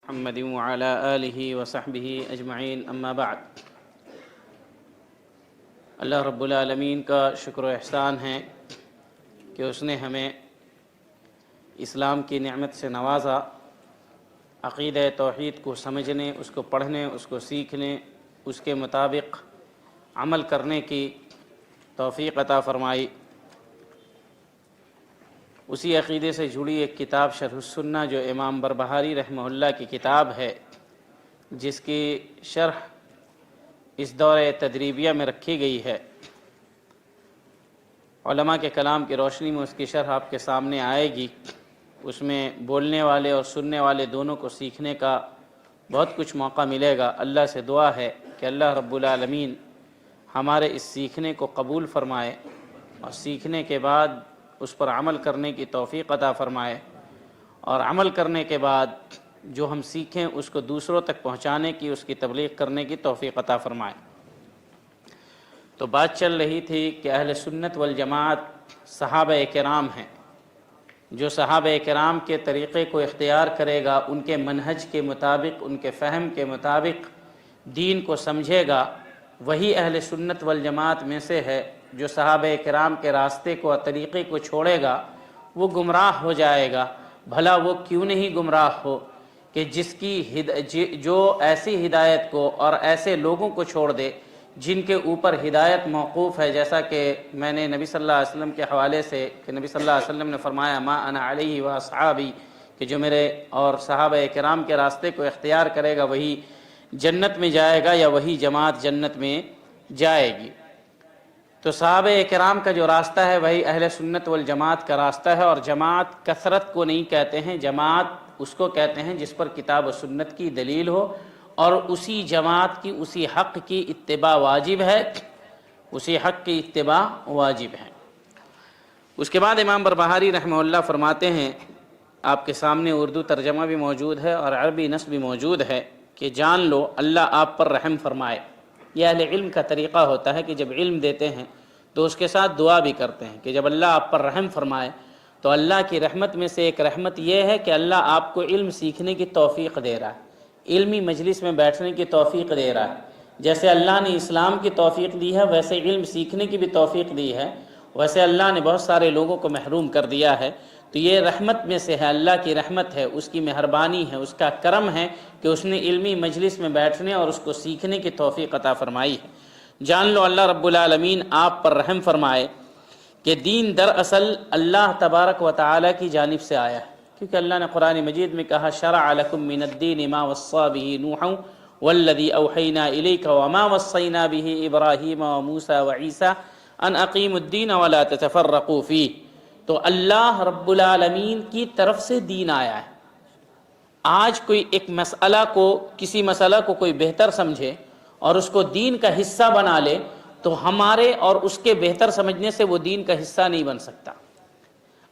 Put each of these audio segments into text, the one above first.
محمد وعلى آلہ وصحبہ اجمعین اما بعد۔ اللہ رب العالمین کا شکر و احسان ہے کہ اس نے ہمیں اسلام کی نعمت سے نوازا، عقیدہ توحید کو سمجھنے، اس کو پڑھنے، اس کو سیکھنے، اس کے مطابق عمل کرنے کی توفیق عطا فرمائی۔ اسی عقیدے سے جڑی ایک کتاب شرح السنہ جو امام بربہاری رحمہ اللہ کی کتاب ہے، جس کی شرح اس دور تدریبیہ میں رکھی گئی ہے۔ علماء کے کلام کی روشنی میں اس کی شرح آپ کے سامنے آئے گی۔ اس میں بولنے والے اور سننے والے دونوں کو سیکھنے کا بہت کچھ موقع ملے گا۔ اللہ سے دعا ہے کہ اللہ رب العالمین ہمارے اس سیکھنے کو قبول فرمائے اور سیکھنے کے بعد اس پر عمل کرنے کی توفیق عطا فرمائے، اور عمل کرنے کے بعد جو ہم سیکھیں اس کو دوسروں تک پہنچانے کی، اس کی تبلیغ کرنے کی توفیق عطا فرمائے۔ تو بات چل رہی تھی کہ اہل سنت والجماعت صحابہ کرام ہیں۔ جو صحابہ کرام کے طریقے کو اختیار کرے گا، ان کے منہج کے مطابق، ان کے فہم کے مطابق دین کو سمجھے گا، وہی اہل سنت والجماعت میں سے ہے۔ جو صحابہ کرام کے راستے کو اور طریقے کو چھوڑے گا وہ گمراہ ہو جائے گا۔ بھلا وہ کیوں نہیں گمراہ ہو کہ جو ایسی ہدایت کو اور ایسے لوگوں کو چھوڑ دے جن کے اوپر ہدایت موقوف ہے، جیسا کہ میں نے نبی صلی اللہ علیہ وسلم کے حوالے سے کہ نبی صلی اللہ علیہ وسلم نے فرمایا ما انا علیہ واصحابی، کہ جو میرے اور صحابہ کرام کے راستے کو اختیار کرے گا وہی جنت میں جائے گا، یا وہی جماعت جنت میں جائے گی۔ تو صحابہ کرام کا جو راستہ ہے وہی اہل سنت والجماعت کا راستہ ہے، اور جماعت کثرت کو نہیں کہتے ہیں، جماعت اس کو کہتے ہیں جس پر کتاب و سنت کی دلیل ہو، اور اسی جماعت کی، اسی حق کی اتباع واجب ہے، اسی حق کی اتباع واجب ہے۔ اس کے بعد امام بربہاری رحمہ اللہ فرماتے ہیں، آپ کے سامنے اردو ترجمہ بھی موجود ہے اور عربی نص بھی موجود ہے، کہ جان لو اللہ آپ پر رحم فرمائے۔ یہ اہل علم کا طریقہ ہوتا ہے کہ جب علم دیتے ہیں تو اس کے ساتھ دعا بھی کرتے ہیں کہ جب اللہ آپ پر رحم فرمائے، تو اللہ کی رحمت میں سے ایک رحمت یہ ہے کہ اللہ آپ کو علم سیکھنے کی توفیق دے رہا ہے، علمی مجلس میں بیٹھنے کی توفیق دے رہا ہے۔ جیسے اللہ نے اسلام کی توفیق دی ہے، ویسے علم سیکھنے کی بھی توفیق دی ہے، ویسے اللہ نے بہت سارے لوگوں کو محروم کر دیا ہے۔ تو یہ رحمت میں سے ہے، اللہ کی رحمت ہے، اس کی مہربانی ہے، اس کا کرم ہے کہ اس نے علمی مجلس میں بیٹھنے اور اس کو سیکھنے کی توفیق عطا فرمائی ہے۔ جان لو اللہ رب العالمین آپ پر رحم فرمائے کہ دین دراصل اللہ تبارک و تعالی کی جانب سے آیا ہے، کیونکہ اللہ نے قرآن مجید میں کہا شرع لکم من الدین ما وصى به نوحا والذی اوحینا الیک وما وصینا به ابراہیم وموسیٰ وعیسیٰ ان اقیموا الدین ولا تتفرقوا فیہ۔ تو اللہ رب العالمین کی طرف سے دین آیا ہے۔ آج کوئی ایک مسئلہ کو، کسی مسئلہ کو کوئی بہتر سمجھے اور اس کو دین کا حصہ بنا لے، تو ہمارے اور اس کے بہتر سمجھنے سے وہ دین کا حصہ نہیں بن سکتا۔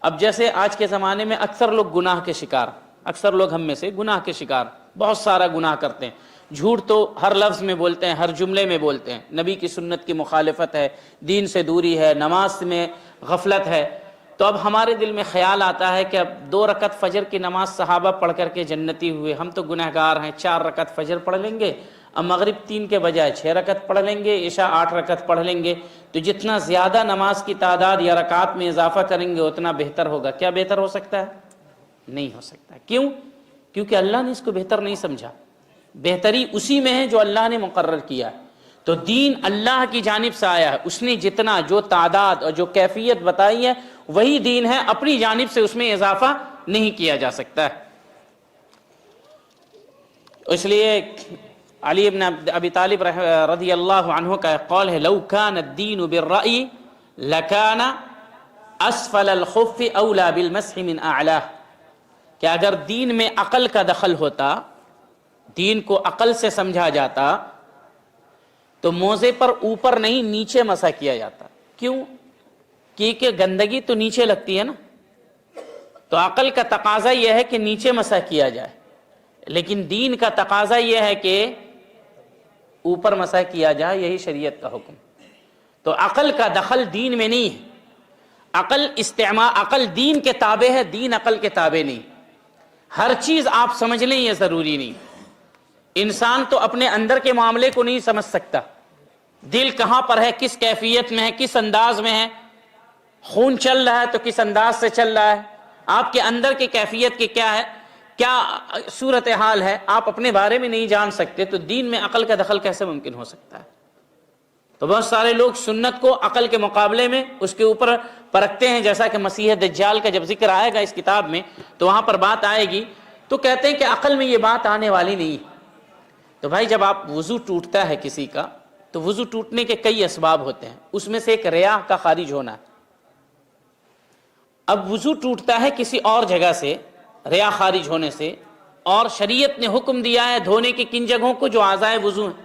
اب جیسے آج کے زمانے میں اکثر لوگ گناہ کے شکار، اکثر لوگ ہم میں سے گناہ کے شکار، بہت سارا گناہ کرتے ہیں۔ جھوٹ تو ہر لفظ میں بولتے ہیں، ہر جملے میں بولتے ہیں، نبی کی سنت کی مخالفت ہے، دین سے دوری ہے، نماز میں غفلت ہے۔ تو اب ہمارے دل میں خیال آتا ہے کہ اب 2 رکعت فجر کی نماز صحابہ پڑھ کر کے جنتی ہوئے، ہم تو گنہگار ہیں، 4 رکعت فجر پڑھ لیں گے، اب مغرب 3 کے بجائے 6 رکعت پڑھ لیں گے، عشاء 8 رکعت پڑھ لیں گے۔ تو جتنا زیادہ نماز کی تعداد یا رکعات میں اضافہ کریں گے اتنا بہتر ہوگا۔ کیا بہتر ہو سکتا ہے؟ نہیں ہو سکتا۔ کیوں؟ کیونکہ اللہ نے اس کو بہتر نہیں سمجھا۔ بہتری اسی میں ہے جو اللہ نے مقرر کیا ہے۔ تو دین اللہ کی جانب سے آیا ہے، اس نے جتنا، جو تعداد اور جو کیفیت بتائی ہے وہی دین ہے، اپنی جانب سے اس میں اضافہ نہیں کیا جا سکتا ہے۔ اس لیے علی بن ابی طالب رضی اللہ عنہ کا قول ہے لو کان الدین بالرأی لکان اسفل الخف اولا بالمسح من اعلاہ، کہ اگر دین میں عقل کا دخل ہوتا، دین کو عقل سے سمجھا جاتا، تو موزے پر اوپر نہیں نیچے مسح کیا جاتا۔ کیوں؟ کیونکہ گندگی تو نیچے لگتی ہے نا، تو عقل کا تقاضا یہ ہے کہ نیچے مسح کیا جائے، لیکن دین کا تقاضا یہ ہے کہ اوپر مسح کیا جائے، یہی شریعت کا حکم۔ تو عقل کا دخل دین میں نہیں ہے، عقل دین کے تابع ہے، دین عقل کے تابع نہیں۔ ہر چیز آپ سمجھ لیں یہ ضروری نہیں. انسان تو اپنے اندر کے معاملے کو نہیں سمجھ سکتا. دل کہاں پر ہے، کس کیفیت میں ہے، کس انداز میں ہے، خون چل رہا ہے تو کس انداز سے چل رہا ہے، آپ کے اندر کی کیفیت کی کیا ہے، کیا صورتحال ہے، آپ اپنے بارے میں نہیں جان سکتے تو دین میں عقل کا دخل کیسے ممکن ہو سکتا ہے؟ تو بہت سارے لوگ سنت کو عقل کے مقابلے میں اس کے اوپر پرکھتے ہیں، جیسا کہ مسیح دجال کا جب ذکر آئے گا اس کتاب میں تو وہاں پر بات آئے گی تو کہتے ہیں کہ عقل میں یہ بات آنے والی نہیں. تو بھائی جب آپ وضو ٹوٹتا ہے کسی کا تو وضو ٹوٹنے کے کئی اسباب ہوتے ہیں، اس میں سے ایک ریا کا خارج ہونا ہے. اب وضو ٹوٹتا ہے کسی اور جگہ سے، ریا خارج ہونے سے، اور شریعت نے حکم دیا ہے دھونے کی کن جگہوں کو جو اعضائے وضو ہیں.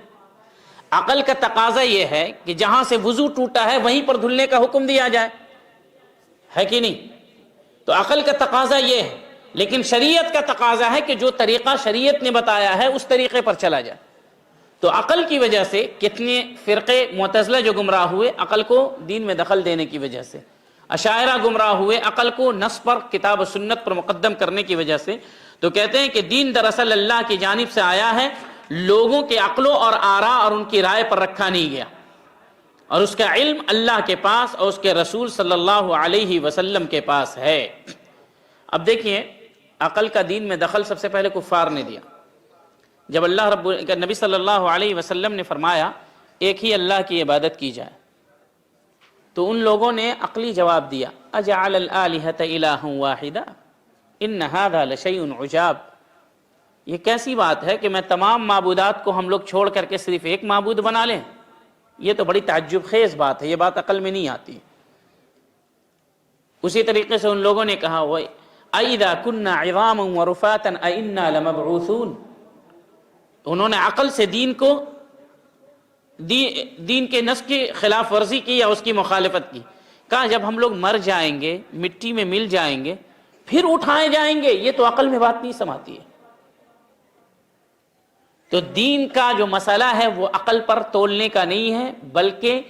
عقل کا تقاضا یہ ہے کہ جہاں سے وضو ٹوٹا ہے وہیں پر دھلنے کا حکم دیا جائے، ہے کہ نہیں؟ تو عقل کا تقاضا یہ ہے، لیکن شریعت کا تقاضا ہے کہ جو طریقہ شریعت نے بتایا ہے اس طریقے پر چلا جائے. تو عقل کی وجہ سے کتنے فرقے معتزلہ جو گمراہ ہوئے عقل کو دین میں دخل دینے کی وجہ سے، اشاعرہ گمراہ ہوئے عقل کو نص پر، کتاب و سنت پر مقدم کرنے کی وجہ سے. تو کہتے ہیں کہ دین دراصل اللہ کی جانب سے آیا ہے، لوگوں کے عقلوں اور آراء اور ان کی رائے پر رکھا نہیں گیا، اور اس کا علم اللہ کے پاس اور اس کے رسول صلی اللہ علیہ وسلم کے پاس ہے. اب دیکھیے عقل کا دین میں دخل سب سے پہلے کفار نے دیا. جب نبی صلی اللہ علیہ وسلم نے فرمایا ایک ہی اللہ کی عبادت کی جائے تو ان لوگوں نے عقلی جواب دیا، اجعل الآلہۃ الہا واحدا ان ھذا لشیء عجاب. یہ کیسی بات ہے کہ میں تمام معبودات کو ہم لوگ چھوڑ کر کے صرف ایک معبود بنا لیں؟ یہ تو بڑی تعجب خیز بات ہے، یہ بات عقل میں نہیں آتی. اسی طریقے سے ان لوگوں نے کہا اَإِذَا كُنَّا عِظَامًا وَرُفَاتًا أَإِنَّا لَمَبْعُوثُونَ. انہوں نے عقل سے دین کے نص کی خلاف ورزی کی یا اس کی مخالفت کی. کہا جب ہم لوگ مر جائیں گے، مٹی میں مل جائیں گے، پھر اٹھائے جائیں گے، یہ تو عقل میں بات نہیں سماتی ہے. تو دین کا جو مسئلہ ہے وہ عقل پر تولنے کا نہیں ہے، بلکہ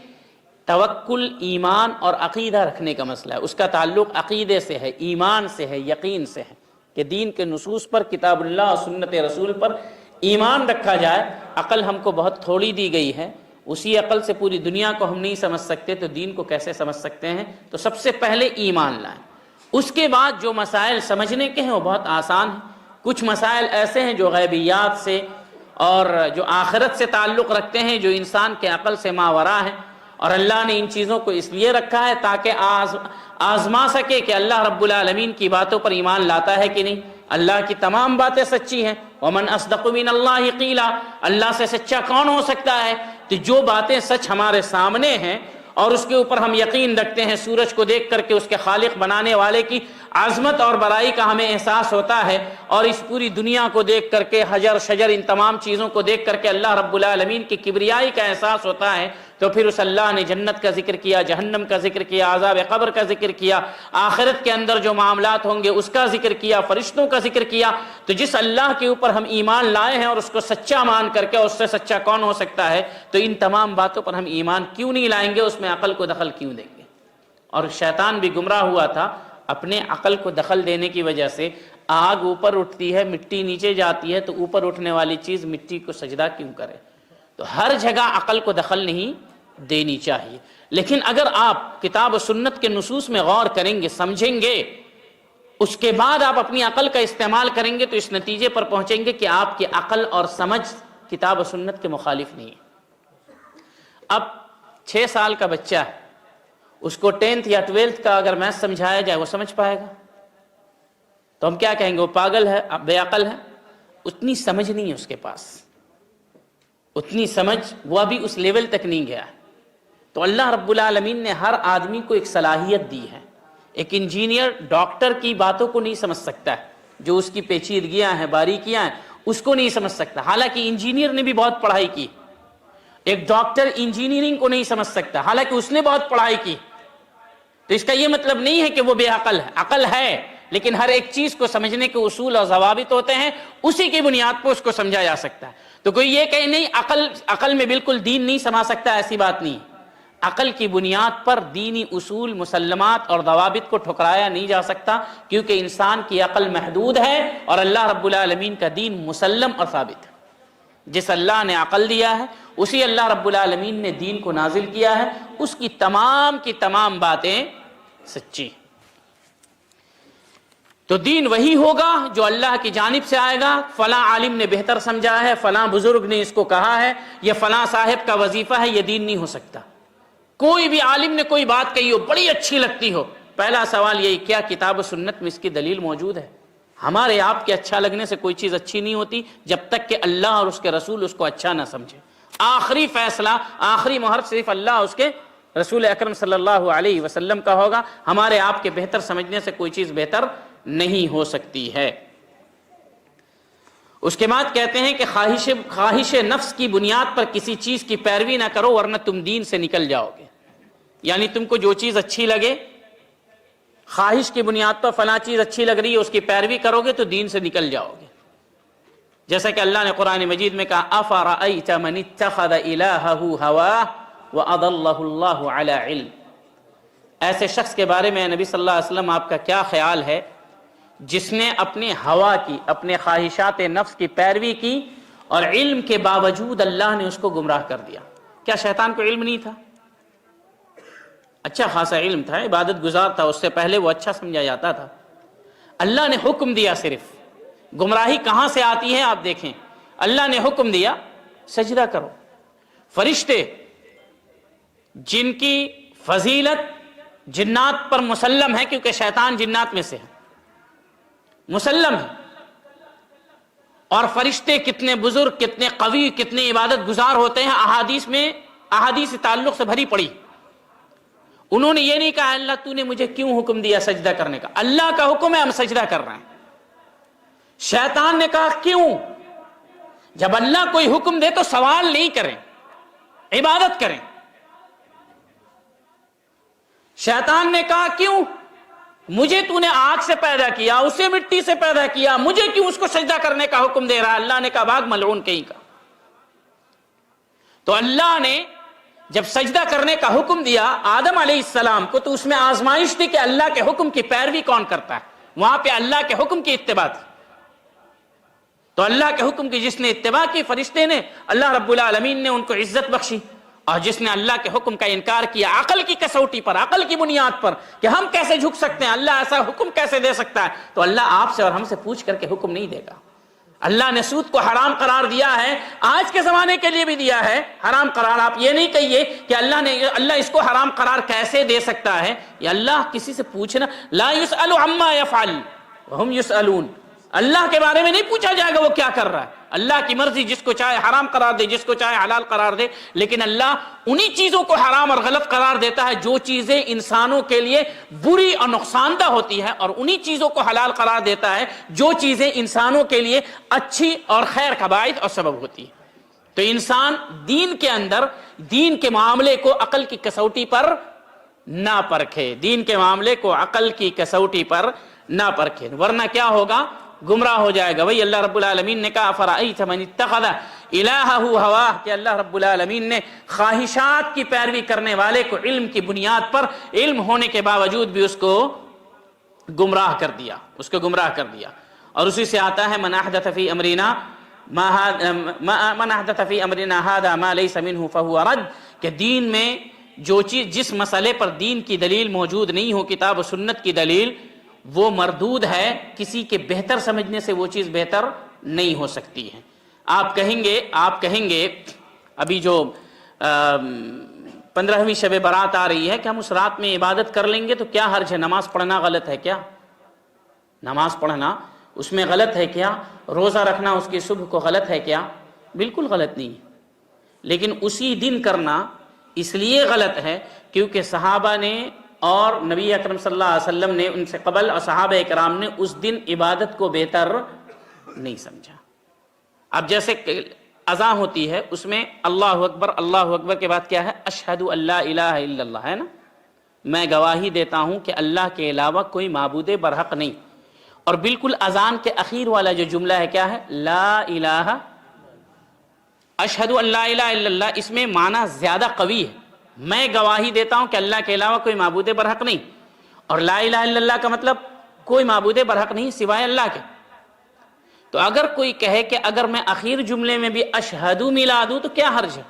توکل، ایمان اور عقیدہ رکھنے کا مسئلہ ہے. اس کا تعلق عقیدے سے ہے، ایمان سے ہے، یقین سے ہے کہ دین کے نصوص پر، کتاب اللہ اور سنت رسول پر ایمان رکھا جائے. عقل ہم کو بہت تھوڑی دی گئی ہے، اسی عقل سے پوری دنیا کو ہم نہیں سمجھ سکتے تو دین کو کیسے سمجھ سکتے ہیں؟ تو سب سے پہلے ایمان لائیں. اس کے بعد جو مسائل سمجھنے کے ہیں وہ بہت آسان ہیں. کچھ مسائل ایسے ہیں جو غیبیات سے اور جو آخرت سے تعلق رکھتے ہیں، جو انسان کے عقل سے ماورا ہے، اور اللہ نے ان چیزوں کو اس لیے رکھا ہے تاکہ آزما سکے کہ اللہ رب العالمین کی باتوں پر ایمان لاتا ہے کہ نہیں. اللہ کی تمام باتیں سچی ہیں. وَمَنْ أَصْدَقُ مِنَ اللَّهِ قِيلًا. اللہ سے سچا کون ہو سکتا ہے؟ تو جو باتیں سچ ہمارے سامنے ہیں اور اس کے اوپر ہم یقین رکھتے ہیں، سورج کو دیکھ کر کے اس کے خالق بنانے والے کی عظمت اور بڑائی کا ہمیں احساس ہوتا ہے، اور اس پوری دنیا کو دیکھ کر کے، حجر شجر ان تمام چیزوں کو دیکھ کر کے اللہ رب العالمین کی کبریائی کا احساس ہوتا ہے، تو پھر اس اللہ نے جنت کا ذکر کیا، جہنم کا ذکر کیا، عذاب قبر کا ذکر کیا، آخرت کے اندر جو معاملات ہوں گے اس کا ذکر کیا، فرشتوں کا ذکر کیا. تو جس اللہ کے اوپر ہم ایمان لائے ہیں اور اس کو سچا مان کر کے، اس سے سچا کون ہو سکتا ہے، تو ان تمام باتوں پر ہم ایمان کیوں نہیں لائیں گے؟ اس میں عقل کو دخل کیوں دیں گے؟ اور شیطان بھی گمراہ ہوا تھا اپنے عقل کو دخل دینے کی وجہ سے. آگ اوپر اٹھتی ہے، مٹی نیچے جاتی ہے، تو اوپر اٹھنے والی چیز مٹی کو سجدہ کیوں کرے؟ تو ہر جگہ عقل کو دخل نہیں دینی چاہیے. لیکن اگر آپ کتاب و سنت کے نصوص میں غور کریں گے، سمجھیں گے، اس کے بعد آپ اپنی عقل کا استعمال کریں گے تو اس نتیجے پر پہنچیں گے کہ آپ کی عقل اور سمجھ کتاب و سنت کے مخالف نہیں ہے. اب 6 سال کا بچہ ہے، اس کو 10th یا 12th کا اگر میتھ سمجھایا جائے وہ سمجھ پائے گا؟ تو ہم کیا کہیں گے؟ وہ پاگل ہے، بے عقل ہے. اتنی سمجھ نہیں ہے اس کے پاس، اتنی سمجھ وہ ابھی اس لیول تک نہیں گیا ہے. تو اللہ رب العالمین نے ہر آدمی کو ایک صلاحیت دی ہے. ایک انجینئر ڈاکٹر کی باتوں کو نہیں سمجھ سکتا ہے، جو اس کی پیچیدگیاں ہیں، باریکیاں ہیں، اس کو نہیں سمجھ سکتا، حالانکہ انجینئر نے بھی بہت پڑھائی کی. ایک ڈاکٹر انجینئرنگ کو نہیں سمجھ سکتا، حالانکہ اس نے بہت پڑھائی کی. تو اس کا یہ مطلب نہیں ہے کہ وہ بے عقل ہے، عقل ہے، لیکن ہر ایک چیز کو سمجھنے کے اصول اور ضوابط ہوتے ہیں، اسی کی بنیاد پر اس کو سمجھا جا سکتا ہے. تو کوئی یہ کہے نہیں عقل میں بالکل دین نہیں سما سکتا، ایسی بات نہیں. عقل کی بنیاد پر دینی اصول، مسلمات اور ضوابط کو ٹھکرایا نہیں جا سکتا، کیونکہ انسان کی عقل محدود ہے اور اللہ رب العالمین کا دین مسلم اور ثابت ہے۔ جس اللہ نے عقل دیا ہے اسی اللہ رب العالمین نے دین کو نازل کیا ہے، اس کی تمام باتیں سچی ہیں۔ تو دین وہی ہوگا جو اللہ کی جانب سے آئے گا۔ فلاں عالم نے بہتر سمجھا ہے، فلاں بزرگ نے اس کو کہا ہے، یہ فلاں صاحب کا وظیفہ ہے، یہ دین نہیں ہو سکتا۔ کوئی بھی عالم نے کوئی بات کہی ہو، بڑی اچھی لگتی ہو، پہلا سوال یہی، کیا کتاب و سنت میں اس کی دلیل موجود ہے؟ ہمارے آپ کے اچھا لگنے سے کوئی چیز اچھی نہیں ہوتی جب تک کہ اللہ اور اس کے رسول اس کو اچھا نہ سمجھے۔ آخری فیصلہ، آخری مہر صرف اللہ اور اس کے رسول اکرم صلی اللہ علیہ وسلم کا ہوگا۔ ہمارے آپ کے بہتر سمجھنے سے کوئی چیز بہتر نہیں ہو سکتی ہے۔ اس کے بعد کہتے ہیں کہ خواہش نفس کی بنیاد پر کسی چیز کی پیروی نہ کرو ورنہ تم دین سے نکل جاؤ گے۔ یعنی تم کو جو چیز اچھی لگے، خواہش کی بنیاد پر فلاں چیز اچھی لگ رہی ہے، اس کی پیروی کرو گے تو دین سے نکل جاؤ گے۔ جیسا کہ اللہ نے قرآن مجید میں کہا افرأیت من اتخذ الہہ ہواہ واضلہ اللہ علی علم، ایسے شخص کے بارے میں نبی صلی اللہ علیہ وسلم آپ کا کیا خیال ہے جس نے اپنے ہوا کی، اپنے خواہشات نفس کی پیروی کی اور علم کے باوجود اللہ نے اس کو گمراہ کر دیا۔ کیا شیطان کو علم نہیں تھا؟ اچھا خاصا علم تھا، عبادت گزار تھا، اس سے پہلے وہ اچھا سمجھا جاتا تھا۔ اللہ نے حکم دیا، صرف گمراہی کہاں سے آتی ہے آپ دیکھیں، اللہ نے حکم دیا سجدہ کرو۔ فرشتے جن کی فضیلت جنات پر مسلم ہے، کیونکہ شیطان جنات میں سے ہے، مسلم ہے، اور فرشتے کتنے بزرگ، کتنے قوی، کتنے عبادت گزار ہوتے ہیں، احادیث میں احادیث تعلق سے بھری پڑی۔ انہوں نے یہ نہیں کہا اللہ تو نے مجھے کیوں حکم دیا سجدہ کرنے کا، اللہ کا حکم ہے ہم سجدہ کر رہے ہیں۔ شیطان نے کہا کیوں؟ جب اللہ کوئی حکم دے تو سوال نہیں کریں، عبادت کریں۔ شیطان نے کہا کیوں؟ مجھے تو نے آگ سے پیدا کیا، اسے مٹی سے پیدا کیا، مجھے کیوں اس کو سجدہ کرنے کا حکم دے رہا ہے؟ اللہ نے کہا بھاگ ملعون کہیں کا۔ تو اللہ نے جب سجدہ کرنے کا حکم دیا آدم علیہ السلام کو، تو اس میں آزمائش تھی کہ اللہ کے حکم کی پیروی کون کرتا ہے۔ وہاں پہ اللہ کے حکم کی اتباع تھی، تو اللہ کے حکم کی جس نے اتباع کی، فرشتے نے، اللہ رب العالمین نے ان کو عزت بخشی، اور جس نے اللہ کے حکم کا انکار کیا عقل کی کسوٹی پر، عقل کی بنیاد پر کہ ہم کیسے جھک سکتے ہیں، اللہ ایسا حکم کیسے دے سکتا ہے، تو اللہ آپ سے اور ہم سے پوچھ کر کے حکم نہیں دے گا۔ اللہ نے سود کو حرام قرار دیا ہے، آج کے زمانے کے لیے بھی دیا ہے حرام قرار۔ آپ یہ نہیں کہیے کہ اللہ اس کو حرام قرار کیسے دے سکتا ہے، یہ اللہ کسی سے پوچھنا، لا يسأل عما يفعل وهم يسألون، اللہ کے بارے میں نہیں پوچھا جائے گا وہ کیا کر رہا ہے۔ اللہ کی مرضی، جس کو چاہے حرام قرار دے، جس کو چاہے حلال قرار دے، لیکن اللہ انہی چیزوں کو حرام اور غلط قرار دیتا ہے جو چیزیں انسانوں کے لیے بری اور نقصان دہ ہوتی ہے، اور انہی چیزوں کو حلال قرار دیتا ہے جو چیزیں انسانوں کے لیے اچھی اور خیر کا باعث اور سبب ہوتی ہے۔ تو انسان دین کے اندر، دین کے معاملے کو عقل کی کسوٹی پر نہ پرکھے، دین کے معاملے کو عقل کی کسوٹی پر نہ پرکھے، ورنہ کیا ہوگا؟ گمراہ ہو جائے گا۔ وہی اللہ رب العالمین نے کہا فرأیت من اتخذ الہہ ہواہ، کہ اللہ رب العالمین نے خواہشات کی پیروی کرنے والے کو علم کی بنیاد پر، علم ہونے کے باوجود بھی اس کو گمراہ کر دیا، اس کو گمراہ کر دیا۔ اور اسی سے آتا ہے من احدث فی امرنا ھذا ما لیس منہ فہو رد، کہ دین میں جو چیز، جس مسئلے پر دین کی دلیل موجود نہیں ہو، کتاب و سنت کی دلیل، وہ مردود ہے، کسی کے بہتر سمجھنے سے وہ چیز بہتر نہیں ہو سکتی ہے۔ آپ کہیں گے ابھی جو 15ویں شب برات آ رہی ہے کہ ہم اس رات میں عبادت کر لیں گے تو کیا حرج ہے؟ نماز پڑھنا غلط ہے کیا؟ نماز پڑھنا اس میں غلط ہے کیا؟ روزہ رکھنا اس کی صبح کو غلط ہے کیا؟ بالکل غلط نہیں ہے، لیکن اسی دن کرنا اس لیے غلط ہے کیونکہ صحابہ نے اور نبی اکرم صلی اللہ علیہ وسلم نے ان سے قبل اور صحابہ کرام نے اس دن عبادت کو بہتر نہیں سمجھا۔ اب جیسے اذان ہوتی ہے، اس میں اللہ اکبر کے بعد کیا ہے؟ اشہد ان لا الہ الا اللہ، ہے نا؟ میں گواہی دیتا ہوں کہ اللہ کے علاوہ کوئی معبود برحق نہیں۔ اور بالکل اذان کے اخیر والا جو جملہ ہے کیا ہے؟ لا الہ، اشہد ان لا الہ الا اللہ، اس میں معنی زیادہ قوی ہے، میں گواہی دیتا ہوں کہ اللہ کے علاوہ کوئی معبود برحق نہیں، اور لا الہ الا اللہ کا مطلب کوئی معبود برحق نہیں سوائے اللہ کے۔ تو اگر کوئی کہے کہ اگر میں اخیر جملے میں بھی اشہدو ملا دوں تو کیا حرج ہے،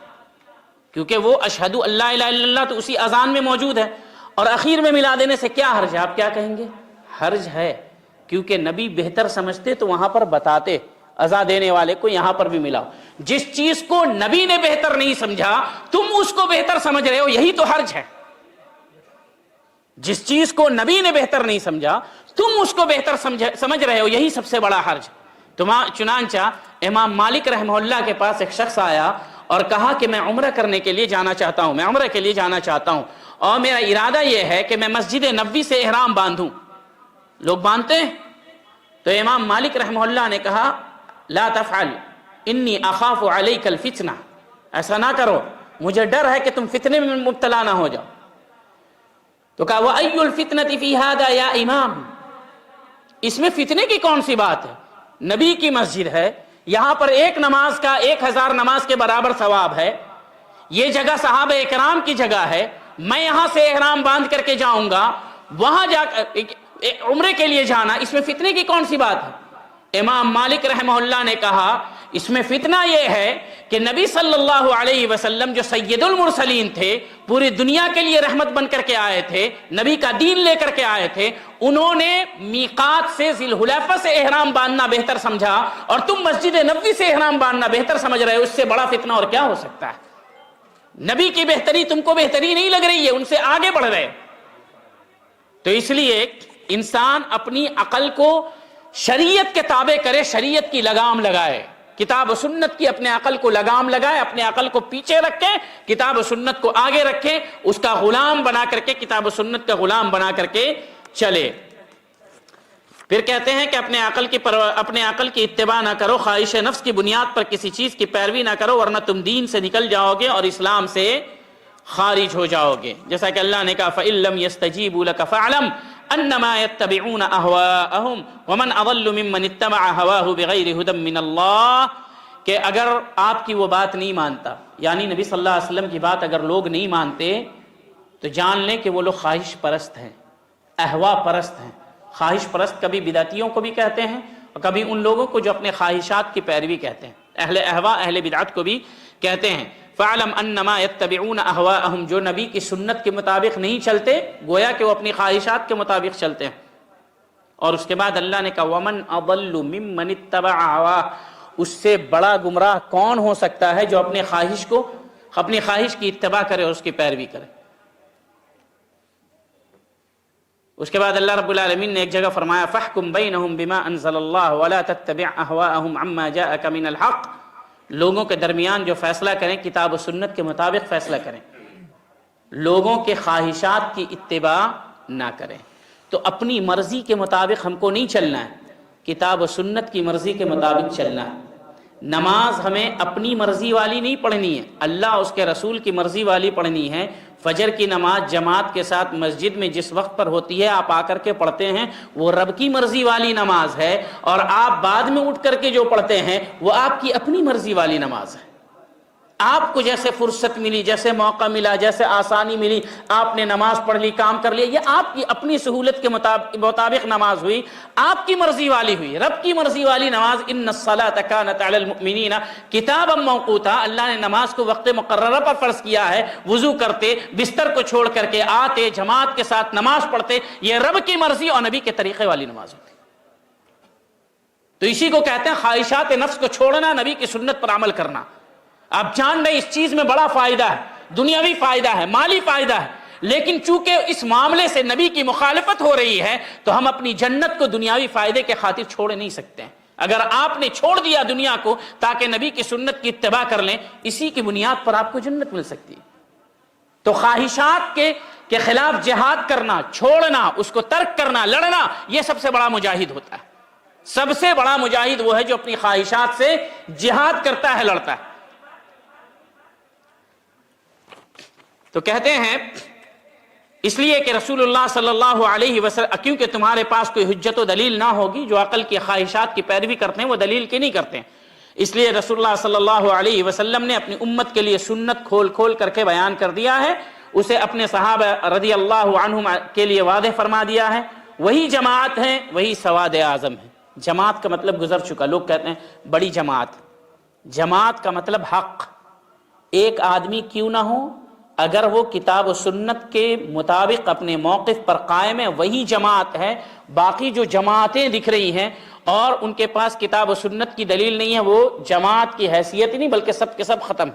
کیونکہ وہ اشہدو اللہ الہ الا اللہ تو اسی اذان میں موجود ہے، اور اخیر میں ملا دینے سے کیا حرج ہے؟ آپ کیا کہیں گے؟ حرج ہے، کیونکہ نبی بہتر سمجھتے تو وہاں پر بتاتے اذان دینے والے کو یہاں پر بھی ملاؤ۔ جس چیز کو نبی نے بہتر نہیں سمجھا تم اس کو بہتر سمجھ رہے ہو، یہی تو حرج ہے۔ جس چیز کو نبی نے بہتر نہیں سمجھا تم اس کو بہتر سمجھ رہے ہو، یہی سب سے بڑا حرج۔ چنانچہ امام مالک رحمہ اللہ کے پاس ایک شخص آیا اور کہا کہ میں عمرہ کرنے کے لیے جانا چاہتا ہوں، میں عمرہ کے لیے جانا چاہتا ہوں، اور میرا ارادہ یہ ہے کہ میں مسجد نبوی سے احرام باندھوں۔ لوگ باندھتے ہیں؟ تو امام مالک رحمہ اللہ نے کہا لا تفعل انی اخاف علیک الفتنہ، ایسا نہ کرو، مجھے ڈر ہے کہ تم فتنے میں مبتلا نہ ہو جاؤ۔ تو کہا وَأَيُّ الْفِتْنَةِ فِي هَذَا يَا امام، اس میں فتنے کی کون سی بات ہے؟ نبی کی مسجد ہے، یہاں پر ایک نماز کا 1000 نماز کے برابر ثواب ہے، یہ جگہ صحابہ اکرام کی جگہ ہے، میں یہاں سے احرام باندھ کر کے جاؤں گا، وہاں جا عمرے کے لیے جانا، اس میں فتنے کی کون سی بات ہے؟ امام مالک رحمہ اللہ نے کہا اس میں فتنہ یہ ہے کہ نبی صلی اللہ علیہ وسلم جو سید المرسلین تھے، پوری دنیا کے لیے رحمت بن کر کے آئے تھے، نبی کا دین لے کر کے آئے تھے، انہوں نے میقات سے ذی الحلیفہ سے احرام باندھنا بہتر سمجھا، اور تم مسجد نبوی سے احرام باندھنا بہتر سمجھ رہے ہو، اس سے بڑا فتنہ اور کیا ہو سکتا ہے؟ نبی کی بہتری تم کو بہتری نہیں لگ رہی ہے، ان سے آگے بڑھ رہے۔ تو اس لیے انسان اپنی عقل کو شریعت کے تابع کرے، شریعت کی لگام لگائے، کتاب و سنت کی اپنے عقل کو لگام لگائے، اپنے عقل کو پیچھے رکھے، کتاب و سنت کو آگے رکھے، اس کا غلام بنا کر کے، کتاب و سنت کا غلام بنا کر کے چلے۔ پھر کہتے ہیں کہ اپنے عقل کی اتباع نہ کرو، خواہش نفس کی بنیاد پر کسی چیز کی پیروی نہ کرو، ورنہ تم دین سے نکل جاؤ گے اور اسلام سے خارج ہو جاؤ گے۔ جیسا کہ اللہ نے کہا فَإِن لَّمْ يَسْتَجِيبُوا لَكَ فَاعْلَمْ أَنَّمَا يَتَّبِعُونَ أَهْوَاءَهُمْ وَمَنْ أَضَلُّ مِمَّنِ اتَّبَعَ هَوَاهُ بِغَيْرِ هُدًى مِّنَ اللَّهِ، کہ اگر آپ کی وہ بات نہیں مانتا، یعنی نبی صلی اللہ علیہ وسلم کی بات اگر لوگ نہیں مانتے تو جان لیں کہ وہ لوگ خواہش پرست ہیں، اہوا پرست ہیں۔ خواہش پرست کبھی بدعتیوں کو بھی کہتے ہیں اور کبھی ان لوگوں کو جو اپنے خواہشات کی پیروی کہتے ہیں، اہل اہوا، اہل بدعت کو بھی کہتے ہیں۔ فَعْلَمْ أَنَّمَا يَتَّبِعُونَ أَهْوَاءَهُمْ، جو نبی کی سنت کے مطابق نہیں چلتے، گویا کہ وہ اپنی خواہشات کے مطابق چلتے ہیں۔ اور اس کے بعد اللہ نے کہا وَمَنْ أَضَلُّ مِمَّنِ اتَّبَعَ هَوَاهُ، اس سے بڑا گمراہ کون ہو سکتا ہے جو اپنے خواہش کی اتباع کرے اور اس کی پیروی کرے۔ اس کے بعد اللہ رب العالمین نے ایک جگہ فرمایا فَاحْكُمْ بَيْنَهُمْ بِمَا أَنزَلَ اللَّهُ وَلَا تَتَّبِعْ أَهْوَاءَهُمْ عَمَّا جَاءَكَ مِنَ الْحَقِّ، لوگوں کے درمیان جو فیصلہ کریں کتاب و سنت کے مطابق فیصلہ کریں، لوگوں کے خواہشات کی اتباع نہ کریں۔ تو اپنی مرضی کے مطابق ہم کو نہیں چلنا ہے، کتاب و سنت کی مرضی کے مطابق چلنا ہے۔ نماز ہمیں اپنی مرضی والی نہیں پڑھنی ہے، اللہ اس کے رسول کی مرضی والی پڑھنی ہے۔ فجر کی نماز جماعت کے ساتھ مسجد میں جس وقت پر ہوتی ہے آپ آ کر کے پڑھتے ہیں، وہ رب کی مرضی والی نماز ہے، اور آپ بعد میں اٹھ کر کے جو پڑھتے ہیں وہ آپ کی اپنی مرضی والی نماز ہے۔ آپ کو جیسے فرصت ملی، جیسے موقع ملا، جیسے آسانی ملی، آپ نے نماز پڑھ لی، کام کر لیا، یہ آپ کی اپنی سہولت کے مطابق نماز ہوئی، آپ کی مرضی والی ہوئی۔ رب کی مرضی والی نماز ان الصلاۃ کانت علی المؤمنین کتابا موقوتا، اللہ نے نماز کو وقت مقررہ پر فرض کیا ہے، وضو کرتے، بستر کو چھوڑ کر کے آتے، جماعت کے ساتھ نماز پڑھتے، یہ رب کی مرضی اور نبی کے طریقے والی نماز ہوتی۔ تو اسی کو کہتے ہیں خواہشات نفس کو چھوڑنا، نبی کی سنت پر عمل کرنا۔ آپ جان رہے اس چیز میں بڑا فائدہ ہے، دنیاوی فائدہ ہے، مالی فائدہ ہے، لیکن چونکہ اس معاملے سے نبی کی مخالفت ہو رہی ہے تو ہم اپنی جنت کو دنیاوی فائدے کے خاطر چھوڑ نہیں سکتے ہیں۔ اگر آپ نے چھوڑ دیا دنیا کو تاکہ نبی کی سنت کی اتباع کر لیں، اسی کی بنیاد پر آپ کو جنت مل سکتی ہے۔ تو خواہشات کے خلاف جہاد کرنا، چھوڑنا، اس کو ترک کرنا، لڑنا، یہ سب سے بڑا مجاہد ہوتا ہے۔ سب سے بڑا مجاہد وہ ہے جو اپنی خواہشات سے جہاد کرتا ہے، لڑتا ہے۔ تو کہتے ہیں اس لیے کہ رسول اللہ صلی اللہ علیہ وسلم، کیونکہ تمہارے پاس کوئی حجت و دلیل نہ ہوگی، جو عقل کی خواہشات کی پیروی کرتے ہیں وہ دلیل کی نہیں کرتے ہیں، اس لیے رسول اللہ صلی اللہ علیہ وسلم نے اپنی امت کے لیے سنت کھول کھول کر کے بیان کر دیا ہے، اسے اپنے صحابہ رضی اللہ عنہم کے لیے واضح فرما دیا ہے، وہی جماعت ہے، وہی سواد اعظم ہے۔ جماعت کا مطلب گزر چکا، لوگ کہتے ہیں بڑی جماعت، جماعت کا مطلب حق۔ ایک آدمی کیوں نہ ہو، اگر وہ کتاب و سنت کے مطابق اپنے موقف پر قائم ہے، وہی جماعت ہے۔ باقی جو جماعتیں دکھ رہی ہیں اور ان کے پاس کتاب و سنت کی دلیل نہیں ہے، وہ جماعت کی حیثیت ہی نہیں، بلکہ سب کے سب ختم۔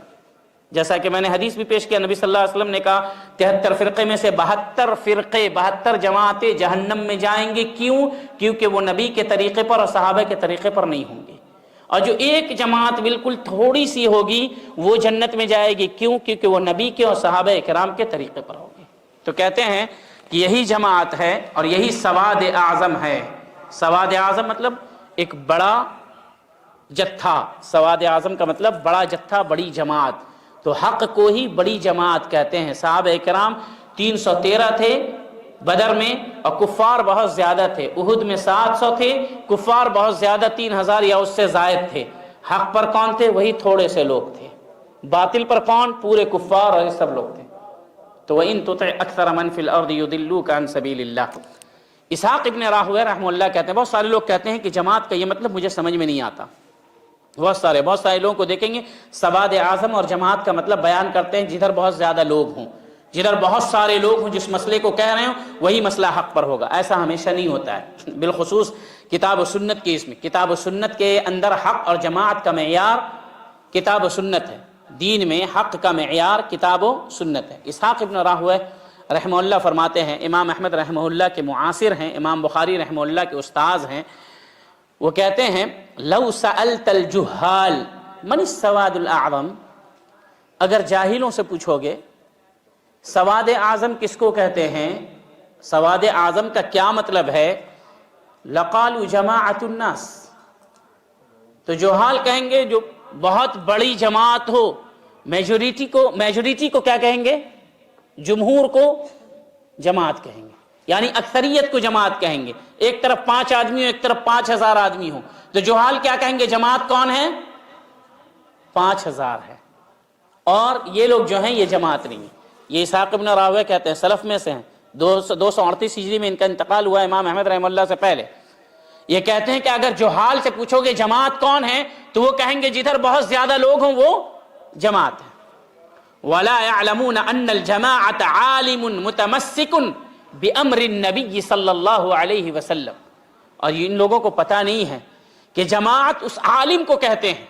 جیسا کہ میں نے حدیث بھی پیش کیا، نبی صلی اللہ علیہ وسلم نے کہا 73 فرقے میں سے 72 فرقے، 72 جماعتیں جہنم میں جائیں گے۔ کیوں؟ کیونکہ وہ نبی کے طریقے پر اور صحابہ کے طریقے پر نہیں ہوں گے۔ اور جو ایک جماعت بالکل تھوڑی سی ہوگی وہ جنت میں جائے گی۔ کیوں؟ کیونکہ وہ نبی کے اور صحابہ کرام کے طریقے پر ہوگی۔ تو کہتے ہیں کہ یہی جماعت ہے اور یہی سواد اعظم ہے۔ سواد اعظم مطلب ایک بڑا جتھا، سواد اعظم کا مطلب بڑا جتھا، بڑی جماعت۔ تو حق کو ہی بڑی جماعت کہتے ہیں۔ صحابہ کرام 313 تھے بدر میں، اور کفار بہت زیادہ تھے۔ احد میں 700 تھے، کفار بہت زیادہ 3000 یا اس سے زائد تھے۔ حق پر کون تھے؟ وہی تھوڑے سے لوگ تھے۔ باطل پر کون؟ پورے کفار اور یہ سب لوگ تھے۔ تو وَإِن تُطِعْ أَكْثَرَ مَنْ فِي الْأَرْضِ يُضِلُّوكَ عَنْ سَبِيلِ اللَّهِ۔ اسحاق ابن راہویہ رحمہ اللہ کہتے ہیں، بہت سارے لوگ کہتے ہیں کہ جماعت کا یہ مطلب مجھے سمجھ میں نہیں آتا۔ بہت سارے لوگوں کو دیکھیں گے سواد اعظم اور جماعت کا مطلب بیان کرتے ہیں جدھر بہت زیادہ لوگ ہوں، جدھر بہت سارے لوگ ہوں، جس مسئلے کو کہہ رہے ہوں وہی مسئلہ حق پر ہوگا۔ ایسا ہمیشہ نہیں ہوتا ہے، بالخصوص کتاب و سنت کی اس میں۔ کتاب و سنت کے اندر حق اور جماعت کا معیار کتاب و سنت ہے۔ دین میں حق کا معیار کتاب و سنت ہے۔ اسحاق ابن راہویہ رحمہ اللہ فرماتے ہیں، امام احمد رحمہ اللہ کے معاصر ہیں، امام بخاری رحمہ اللہ کے استاذ ہیں۔ وہ کہتے ہیں لو سألت الجہال من السواد الاعظم، اگر جاہلوں سے پوچھو گے سواد اعظم کس کو کہتے ہیں، سواد اعظم کا کیا مطلب ہے، لقالوا جماعت الناس، تو جہال کہیں گے جو بہت بڑی جماعت ہو، میجورٹی کو کیا کہیں گے، جمہور کو جماعت کہیں گے، یعنی اکثریت کو جماعت کہیں گے۔ ایک طرف 5 آدمی ہو، ایک طرف 5000 آدمی ہو، تو جہال کیا کہیں گے، جماعت کون ہے، 5000 ہے، اور یہ لوگ جو ہیں یہ جماعت نہیں ہے۔ یہ اسحاق ابن راہویہ کہتے ہیں، سلف میں سے ہیں، 238 ہجری میں ان کا انتقال ہوا امام احمد رحمہ اللہ سے پہلے۔ یہ کہتے ہیں کہ اگر جہال سے پوچھو گے جماعت کون ہے تو وہ کہیں گے جدھر بہت زیادہ لوگ ہوں وہ جماعت ہے۔ وَلَا يَعْلَمُونَ أَنَّ الْجَمَاعَةَ عَالِمٌ مُتَمَسِّكٌ بِأَمْرِ النَّبِيِّ صلی اللہ علیہ وسلم، اور ان لوگوں کو پتہ نہیں ہے کہ جماعت اس عالم کو کہتے ہیں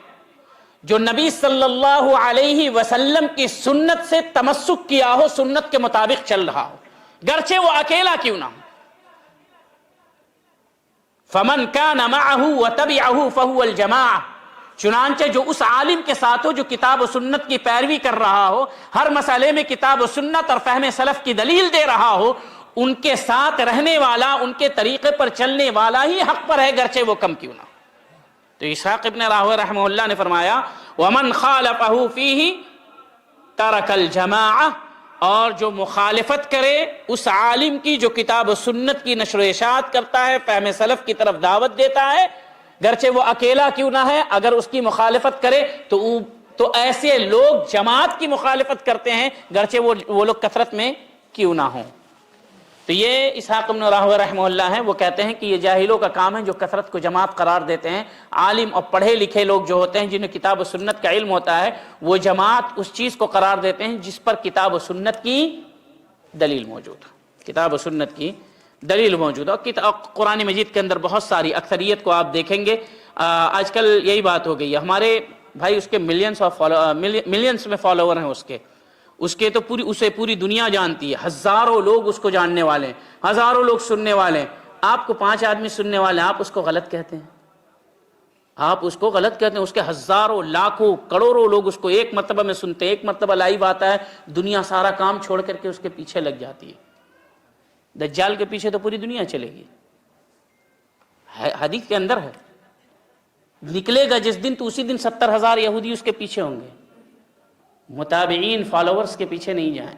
جو نبی صلی اللہ علیہ وسلم کی سنت سے تمسک کیا ہو، سنت کے مطابق چل رہا ہو، گرچہ وہ اکیلا کیوں نہ ہو۔ فمن کان معہ وتبعہ فہو الجماعہ، چنانچہ جو اس عالم کے ساتھ ہو جو کتاب و سنت کی پیروی کر رہا ہو، ہر مسئلے میں کتاب و سنت اور فہم سلف کی دلیل دے رہا ہو، ان کے ساتھ رہنے والا، ان کے طریقے پر چلنے والا ہی حق پر ہے، گرچہ وہ کم کیوں نہ ہو۔ تو اسحاق ابن راہویہ رحمہ اللہ نے فرمایا ومن خالفہ فیہ ترک الجماعہ، اور جو مخالفت کرے اس عالم کی جو کتاب و سنت کی نشر و اشاعت کرتا ہے، فہم سلف کی طرف دعوت دیتا ہے، گرچہ وہ اکیلا کیوں نہ ہے، اگر اس کی مخالفت کرے تو ایسے لوگ جماعت کی مخالفت کرتے ہیں، گرچہ وہ لوگ کثرت میں کیوں نہ ہوں۔ تو یہ اسحاق ابن راہویہ رحمہ اللہ ہیں، وہ کہتے ہیں کہ یہ جاہلوں کا کام ہے جو کثرت کو جماعت قرار دیتے ہیں۔ عالم اور پڑھے لکھے لوگ جو ہوتے ہیں جنہیں کتاب و سنت کا علم ہوتا ہے، وہ جماعت اس چیز کو قرار دیتے ہیں جس پر کتاب و سنت کی دلیل موجود ہے، کتاب و سنت کی دلیل موجود ہے۔ اور قرآن مجید کے اندر بہت ساری اکثریت کو آپ دیکھیں گے، آج کل یہی بات ہو گئی ہے، ہمارے بھائی اس کے ملینس میں فالوور ہیں اس کے تو اسے پوری دنیا جانتی ہے، ہزاروں لوگ اس کو جاننے والے ہیں، ہزاروں لوگ سننے والے ہیں۔ آپ کو 5 آدمی سننے والے ہیں، آپ اس کو غلط کہتے ہیں، آپ اس کو غلط کہتے ہیں۔ اس کے ہزاروں لاکھوں کروڑوں لوگ اس کو ایک مرتبہ میں سنتے ہیں، ایک مرتبہ لائیو آتا ہے، دنیا سارا کام چھوڑ کر کے اس کے پیچھے لگ جاتی ہے۔ دجال کے پیچھے تو پوری دنیا چلے گی، حدیث کے اندر ہے، نکلے گا جس دن تو اسی دن 70,000 یہودی اس کے پیچھے ہوں گے۔ متابعین فالوورز کے پیچھے نہیں جائیں،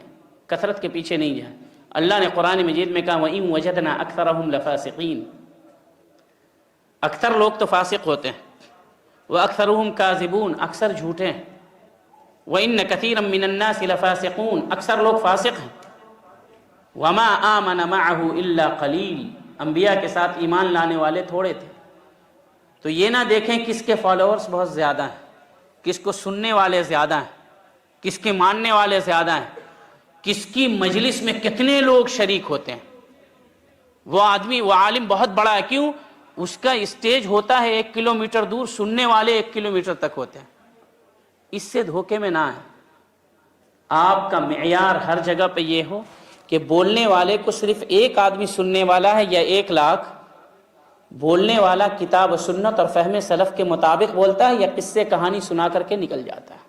کثرت کے پیچھے نہیں جائیں۔ اللہ نے قرآن مجید میں کہا وَإِن وَجَدْنَا أَكْثَرَهُمْ لَفَاسِقِينَ، اکثر لوگ تو فاسق ہوتے ہیں، وَأَكْثَرُهُمْ كَاذِبُونَ، اکثر جھوٹے ہیں، وَإِنَّ كَثِيرًا مِّنَ النَّاسِ لَفَاسِقُونَ، اکثر لوگ فاسق ہیں. وَمَا آمَنَ مَعَهُ إِلَّا قَلِيلٌ، انبیاء کے ساتھ ایمان لانے والے تھوڑے تھے. تو یہ نہ دیکھیں کس کے فالوورز بہت زیادہ ہیں، کس کو سننے والے زیادہ ہیں، کس کے ماننے والے زیادہ ہیں، کس کی مجلس میں کتنے لوگ شریک ہوتے ہیں. وہ آدمی، وہ عالم بہت بڑا ہے، کیوں؟ اس کا اسٹیج ہوتا ہے 1 کلومیٹر دور، سننے والے 1 کلومیٹر تک ہوتے ہیں. اس سے دھوکے میں نہ آئیں. آپ کا معیار ہر جگہ پہ یہ ہو کہ بولنے والے کو صرف 1 آدمی سننے والا ہے یا 1 لاکھ. بولنے والا کتاب و سنت اور فہم سلف کے مطابق بولتا ہے یا قصے کہانی سنا کر کے نکل جاتا ہے.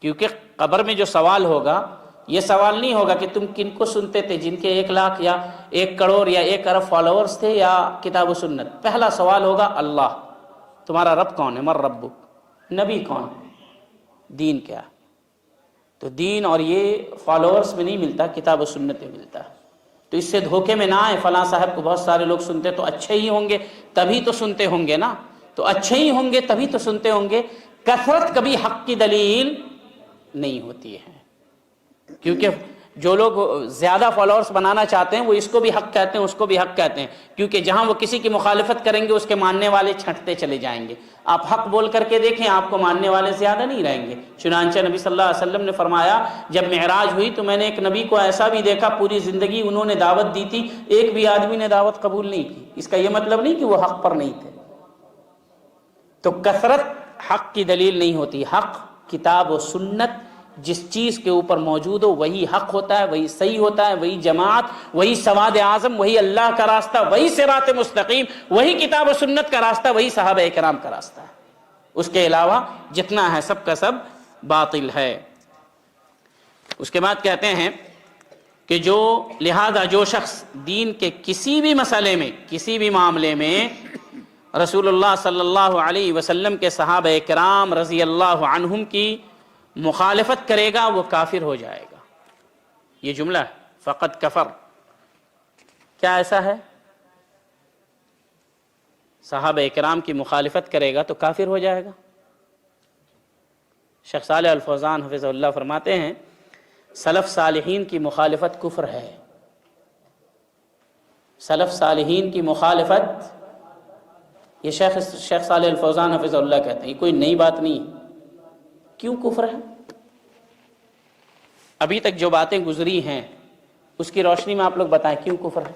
کیونکہ قبر میں جو سوال ہوگا، یہ سوال نہیں ہوگا کہ تم کن کو سنتے تھے، جن کے 1 لاکھ یا 1 کروڑ یا 1 ارب فالوورز تھے، یا کتاب و سنت. پہلا سوال ہوگا اللہ، تمہارا رب کون ہے، من ربک، نبی کون، دین کیا. تو دین اور یہ فالوورز میں نہیں ملتا، کتاب و سنت میں ملتا ہے. تو اس سے دھوکے میں نہ آئے. فلاں صاحب کو بہت سارے لوگ سنتے تو اچھے ہی ہوں گے تبھی تو سنتے ہوں گے نا، تو اچھے ہی ہوں گے تبھی تو سنتے ہوں گے. کثرت کبھی حق کی دلیل نہیں ہوتی ہے. کیونکہ جو لوگ زیادہ فالوورز بنانا چاہتے ہیں وہ اس کو بھی حق کہتے ہیں، اس کو بھی حق کہتے ہیں. کیونکہ جہاں وہ کسی کی مخالفت کریں گے اس کے ماننے والے چھنٹتے چلے جائیں گے. آپ حق بول کر کے دیکھیں، آپ کو ماننے والے زیادہ نہیں رہیں گے. چنانچہ نبی صلی اللہ علیہ وسلم نے فرمایا، جب معراج ہوئی تو میں نے ایک نبی کو ایسا بھی دیکھا، پوری زندگی انہوں نے دعوت دی تھی، ایک بھی آدمی نے دعوت قبول نہیں کی. اس کا یہ مطلب نہیں کہ وہ حق پر نہیں تھے. تو کثرت حق کی دلیل نہیں ہوتی. حق کتاب و سنت جس چیز کے اوپر موجود ہو وہی حق ہوتا ہے، وہی صحیح ہوتا ہے، وہی جماعت، وہی سواد اعظم، وہی اللہ کا راستہ، وہی صراط مستقیم، وہی کتاب و سنت کا راستہ، وہی صحابہ کرام کا راستہ ہے. اس کے علاوہ جتنا ہے سب کا سب باطل ہے. اس کے بعد کہتے ہیں کہ لہذا جو شخص دین کے کسی بھی مسئلے میں، کسی بھی معاملے میں رسول اللہ صلی اللہ علیہ وسلم کے صحابہ کرام رضی اللہ عنہم کی مخالفت کرے گا وہ کافر ہو جائے گا. یہ جملہ فقط کفر، کیا ایسا ہے؟ صحابہ کرام کی مخالفت کرے گا تو کافر ہو جائے گا. شیخ صالح الفوزان حفظہ اللہ فرماتے ہیں سلف صالحین کی مخالفت کفر ہے. سلف صالحین کی مخالفت، یہ شیخ صالح الفوزان حفظہ اللہ کہتے ہیں، یہ کوئی نئی بات نہیں. کیوں کفر ہے؟ ابھی تک جو باتیں گزری ہیں اس کی روشنی میں آپ لوگ بتائیں کیوں کفر ہے؟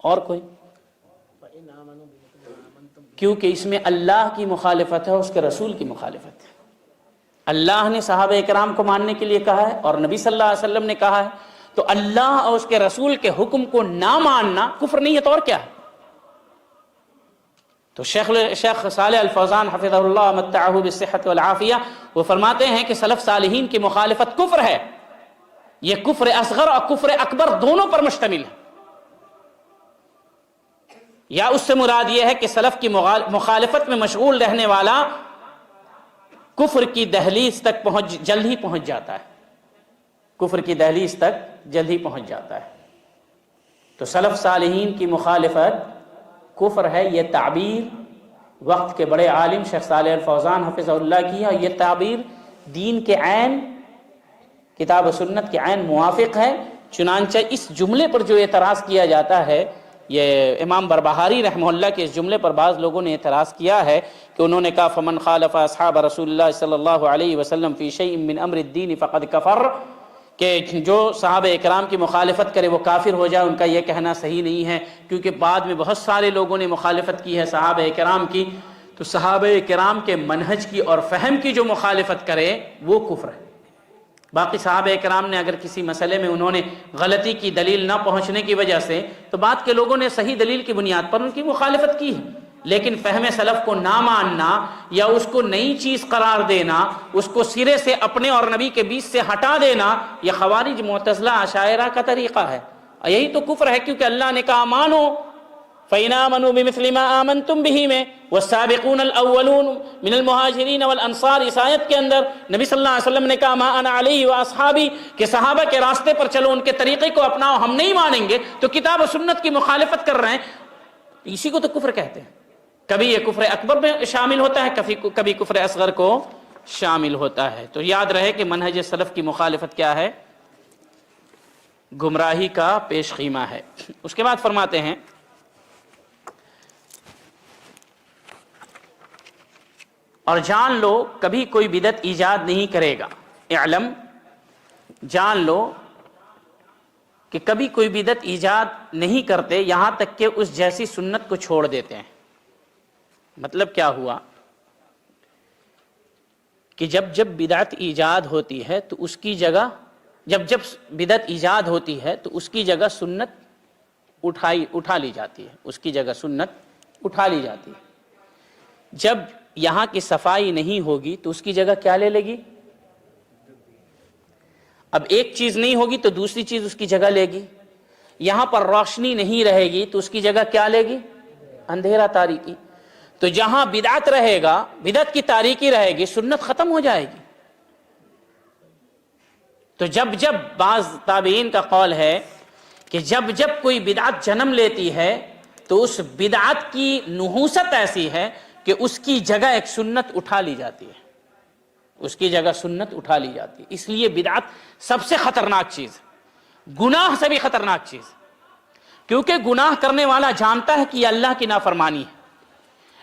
اور کوئی؟ کیونکہ اس میں اللہ کی مخالفت ہے، اس کے رسول کی مخالفت ہے. اللہ نے صحابہ کرام کو ماننے کے لیے کہا ہے اور نبی صلی اللہ علیہ وسلم نے کہا ہے، تو اللہ اور اس کے رسول کے حکم کو نہ ماننا کفر نہیں ہے تو اور کیا ہے؟ تو شیخ صالح الفوزان حفظہ اللہ متعہ بالصحت والعافیہ وہ فرماتے ہیں کہ سلف صالحین کی مخالفت کفر ہے. یہ کفر اصغر اور کفر اکبر دونوں پر مشتمل ہے. یا اس سے مراد یہ ہے کہ سلف کی مخالفت میں مشغول رہنے والا کفر کی دہلیز تک جلد ہی پہنچ جاتا ہے. کفر کی دہلیز تک جلد ہی پہنچ جاتا ہے. تو سلف صالحین کی مخالفت کفر ہے. یہ تعبیر وقت کے بڑے عالم شیخ صالح الفوزان حفظہ اللہ کی ہے. یہ تعبیر دین کے عین، کتاب و سنت کے عین موافق ہے. چنانچہ اس جملے پر جو اعتراض کیا جاتا ہے، یہ امام بربہاری رحمہ اللہ کے اس جملے پر بعض لوگوں نے اعتراض کیا ہے کہ انہوں نے کہا فمن خالف اصحاب رسول اللہ صلی اللہ علیہ وسلم فی شیء من امر الدین فقد کفر، کہ جو صحابہ اکرام کی مخالفت کرے وہ کافر ہو جائے. ان کا یہ کہنا صحیح نہیں ہے، کیونکہ بعد میں بہت سارے لوگوں نے مخالفت کی ہے صحابہ اکرام کی. تو صحابہ اکرام کے منہج کی اور فہم کی جو مخالفت کرے وہ کفر ہے. باقی صحابہ اکرام نے اگر کسی مسئلے میں انہوں نے غلطی کی دلیل نہ پہنچنے کی وجہ سے، تو بعد کے لوگوں نے صحیح دلیل کی بنیاد پر ان کی مخالفت کی ہے. لیکن فہم سلف کو نہ ماننا یا اس کو نئی چیز قرار دینا، اس کو سرے سے اپنے اور نبی کے بیچ سے ہٹا دینا، یہ خوارج معتزلہ عشائرہ کا طریقہ ہے. یہی تو کفر ہے، کیونکہ اللہ نے کہا مانو فَإِنْ آمَنُوا بِمِثْلِ مَا آمَنْتُمْ بِهِ میں وَالسَّابِقُونَ الْأَوَّلُونَ مِنَ الْمُهَاجِرِينَ وَالْأَنصَارِ. اس آیت کے اندر نبی صلی اللہ علیہ وسلم نے کہا مَا أَنَا عَلَيْهِ وَأَصْحَابِي، کہ صحابہ کے راستے پر چلو، ان کے طریقے کو اپناؤ. ہم نہیں مانیں گے تو کتاب و سنت کی مخالفت کر رہے ہیں. اسی کو تو کفر کہتے ہیں. کبھی یہ کفر اکبر میں شامل ہوتا ہے، کبھی کفر اصغر کو شامل ہوتا ہے۔ تو یاد رہے کہ منہج سلف کی مخالفت کیا ہے؟ گمراہی کا پیش خیمہ ہے۔ اس کے بعد فرماتے ہیں اور جان لو کبھی کوئی بدعت ایجاد نہیں کرے گا، اعلم، جان لو کہ کبھی کوئی بدعت ایجاد نہیں کرتے یہاں تک کہ اس جیسی سنت کو چھوڑ دیتے ہیں۔ مطلب کیا ہوا کہ جب بدعت ایجاد ہوتی ہے تو اس کی جگہ جب بدعت ایجاد ہوتی ہے تو اس کی جگہ سنت اٹھا لی جاتی ہے، اس کی جگہ سنت اٹھا لی جاتی ہے۔ جب یہاں کی صفائی نہیں ہوگی تو اس کی جگہ کیا لے لے گی؟ اب ایک چیز نہیں ہوگی تو دوسری چیز اس کی جگہ لے گی۔ یہاں پر روشنی نہیں رہے گی تو اس کی جگہ کیا لے گی؟ اندھیرا، تاریکی۔ تو جہاں بدعت رہے گا، بدعت کی تاریکی رہے گی، سنت ختم ہو جائے گی۔ تو جب بعض تابعین کا قول ہے کہ جب کوئی بدعت جنم لیتی ہے تو اس بدعت کی نحوست ایسی ہے کہ اس کی جگہ ایک سنت اٹھا لی جاتی ہے، اس کی جگہ سنت اٹھا لی جاتی ہے۔ اس لیے بدعت سب سے خطرناک چیز، گناہ سے بھی خطرناک چیز، کیونکہ گناہ کرنے والا جانتا ہے کہ یہ اللہ کی نافرمانی ہے،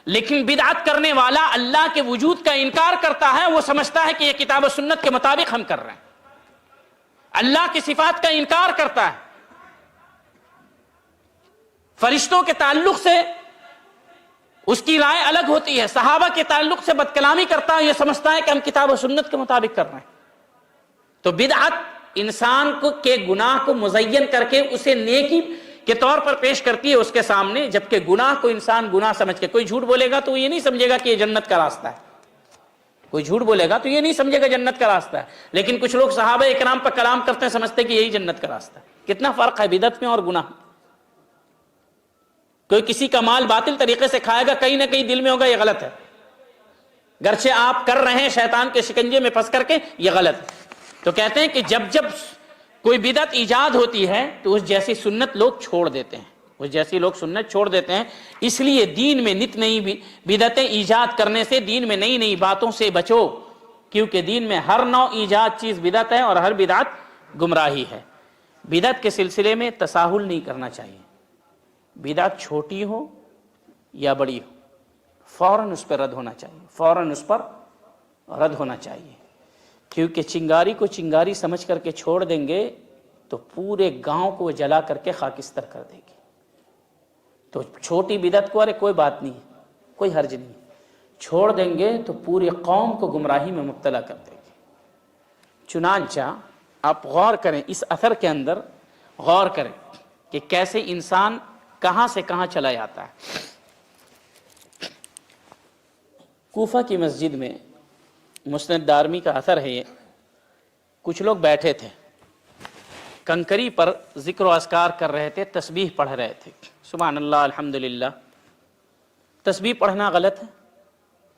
لیکن بدعت کرنے والا اللہ کے وجود کا انکار کرتا ہے، وہ سمجھتا ہے کہ یہ کتاب و سنت کے مطابق ہم کر رہے ہیں، اللہ کی صفات کا انکار کرتا ہے، فرشتوں کے تعلق سے اس کی رائے الگ ہوتی ہے، صحابہ کے تعلق سے بدکلامی کرتا ہے، یہ سمجھتا ہے کہ ہم کتاب و سنت کے مطابق کر رہے ہیں۔ تو بدعت انسان کے گناہ کو مزین کر کے اسے نیکی کے طور پر پیش کرتی ہے اس کے سامنے، جبکہ گناہ کو انسان گناہ سمجھ کے، کوئی جھوٹ بولے گا تو وہ یہ نہیں سمجھے گا کہ یہ جنت کا راستہ ہے، کوئی جھوٹ بولے گا تو یہ نہیں سمجھے گا جنت کا راستہ ہے، لیکن کچھ لوگ صحابہ اکرام پر کلام کرتے ہیں، سمجھتے ہیں کہ یہی جنت کا راستہ ہے۔ کتنا فرق ہے بدعت میں اور گناہ میں۔ کوئی کسی کا مال باطل طریقے سے کھائے گا، کہیں نہ کہیں دل میں ہوگا یہ غلط ہے، گرچہ آپ کر رہے ہیں شیطان کے شکنجے میں پھنس کر کے، یہ غلط ہے۔ تو کہتے ہیں کہ جب کوئی بدعت ایجاد ہوتی ہے تو اس جیسی سنت لوگ چھوڑ دیتے ہیں، اس جیسی لوگ سنت چھوڑ دیتے ہیں۔ اس لیے دین میں نت نئی بدعتیں ایجاد کرنے سے، دین میں نئی نئی باتوں سے بچو، کیونکہ دین میں ہر نوع ایجاد چیز بدعت ہے اور ہر بدعت گمراہی ہے۔ بدعت کے سلسلے میں تساہل نہیں کرنا چاہیے، بدعت چھوٹی ہو یا بڑی ہو، فوراً اس پر رد ہونا چاہیے، فوراً اس پر رد ہونا چاہیے، کیونکہ چنگاری کو چنگاری سمجھ کر کے چھوڑ دیں گے تو پورے گاؤں کو جلا کر کے خاکستر کر دے گی۔ تو چھوٹی بدعت کو ارے کوئی بات نہیں، کوئی حرج نہیں، چھوڑ دیں گے تو پوری قوم کو گمراہی میں مبتلا کر دے گی۔ چنانچہ آپ غور کریں، اس اثر کے اندر غور کریں کہ کیسے انسان کہاں سے کہاں چلا جاتا ہے۔ کوفہ کی مسجد میں مسند دارمی کا اثر ہے، یہ کچھ لوگ بیٹھے تھے، کنکری پر ذکر و اذکار کر رہے تھے، تسبیح پڑھ رہے تھے، سبحان اللہ، الحمدللہ۔ تسبیح پڑھنا غلط ہے؟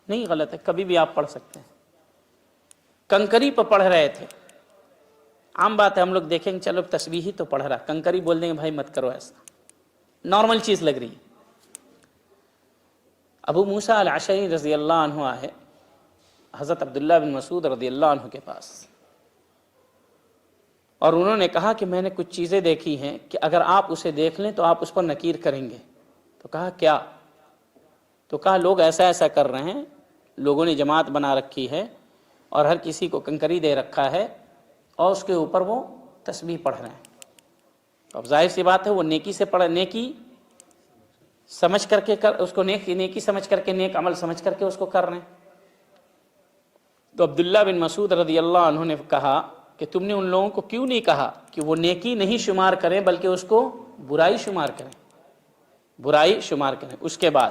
نہیں غلط ہے، کبھی بھی آپ پڑھ سکتے ہیں۔ کنکری پر پڑھ رہے تھے، عام بات ہے، ہم لوگ دیکھیں گے چلو تسبیح ہی تو پڑھ رہا، کنکری بول دیں گے بھائی مت کرو، ایسا نارمل چیز لگ رہی ہے۔ ابو موسیٰ الاشعری رضی اللہ عنہ آئے حضرت عبداللہ بن مسعود رضی اللہ عنہ کے پاس، اور انہوں نے کہا کہ میں نے کچھ چیزیں دیکھی ہیں کہ اگر آپ اسے دیکھ لیں تو آپ اس پر نکیر کریں گے۔ تو کہا کیا؟ تو کہا لوگ ایسا ایسا کر رہے ہیں، لوگوں نے جماعت بنا رکھی ہے اور ہر کسی کو کنکری دے رکھا ہے اور اس کے اوپر وہ تسبیح پڑھ رہے ہیں۔ اب ظاہر سی بات ہے وہ نیکی سے پڑھ، نیکی سمجھ کر کے اس کو نیکی سمجھ کر کے، نیک عمل سمجھ کر کے اس کو کر رہے ہیں۔ تو عبداللہ بن مسعود رضی اللہ عنہ نے کہا کہ تم نے ان لوگوں کو کیوں نہیں کہا کہ وہ نیکی نہیں شمار کریں بلکہ اس کو برائی شمار کریں، برائی شمار کریں۔ اس کے بعد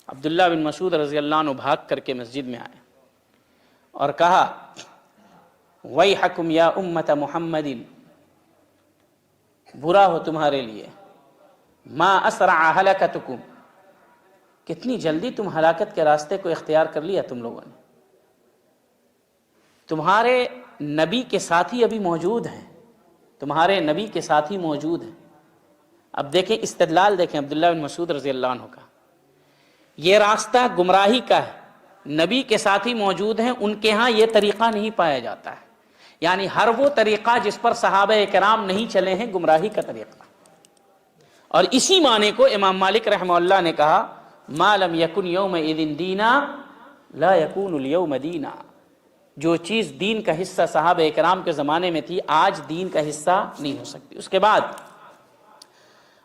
عبداللہ بن مسعود رضی اللہ عنہ بھاگ کر کے مسجد میں آئے اور کہا وَيْحَكُمْ يَا أُمَّةَ مُحَمَّدٍ، برا ہو تمہارے لیے، مَا أَسْرَعَ هَلَكَتُكُمْ، کتنی جلدی تم ہلاکت کے راستے کو اختیار کر لیا تم لوگوں نے۔ تمہارے نبی کے ساتھی ابھی موجود ہیں، تمہارے نبی کے ساتھی موجود ہیں۔ اب دیکھیں استدلال، دیکھیں عبداللہ بن مسعود رضی اللہ عنہ کا یہ راستہ گمراہی کا ہے، نبی کے ساتھی موجود ہیں، ان کے ہاں یہ طریقہ نہیں پایا جاتا ہے، یعنی ہر وہ طریقہ جس پر صحابہ کرام نہیں چلے ہیں گمراہی کا طریقہ۔ اور اسی معنی کو امام مالک رحمہ اللہ نے کہا ما لم یکن یومئذ دینا لا یکون الیوم دینا، جو چیز دین کا حصہ صحابہ کرام کے زمانے میں تھی آج دین کا حصہ نہیں ہو سکتی۔ اس کے بعد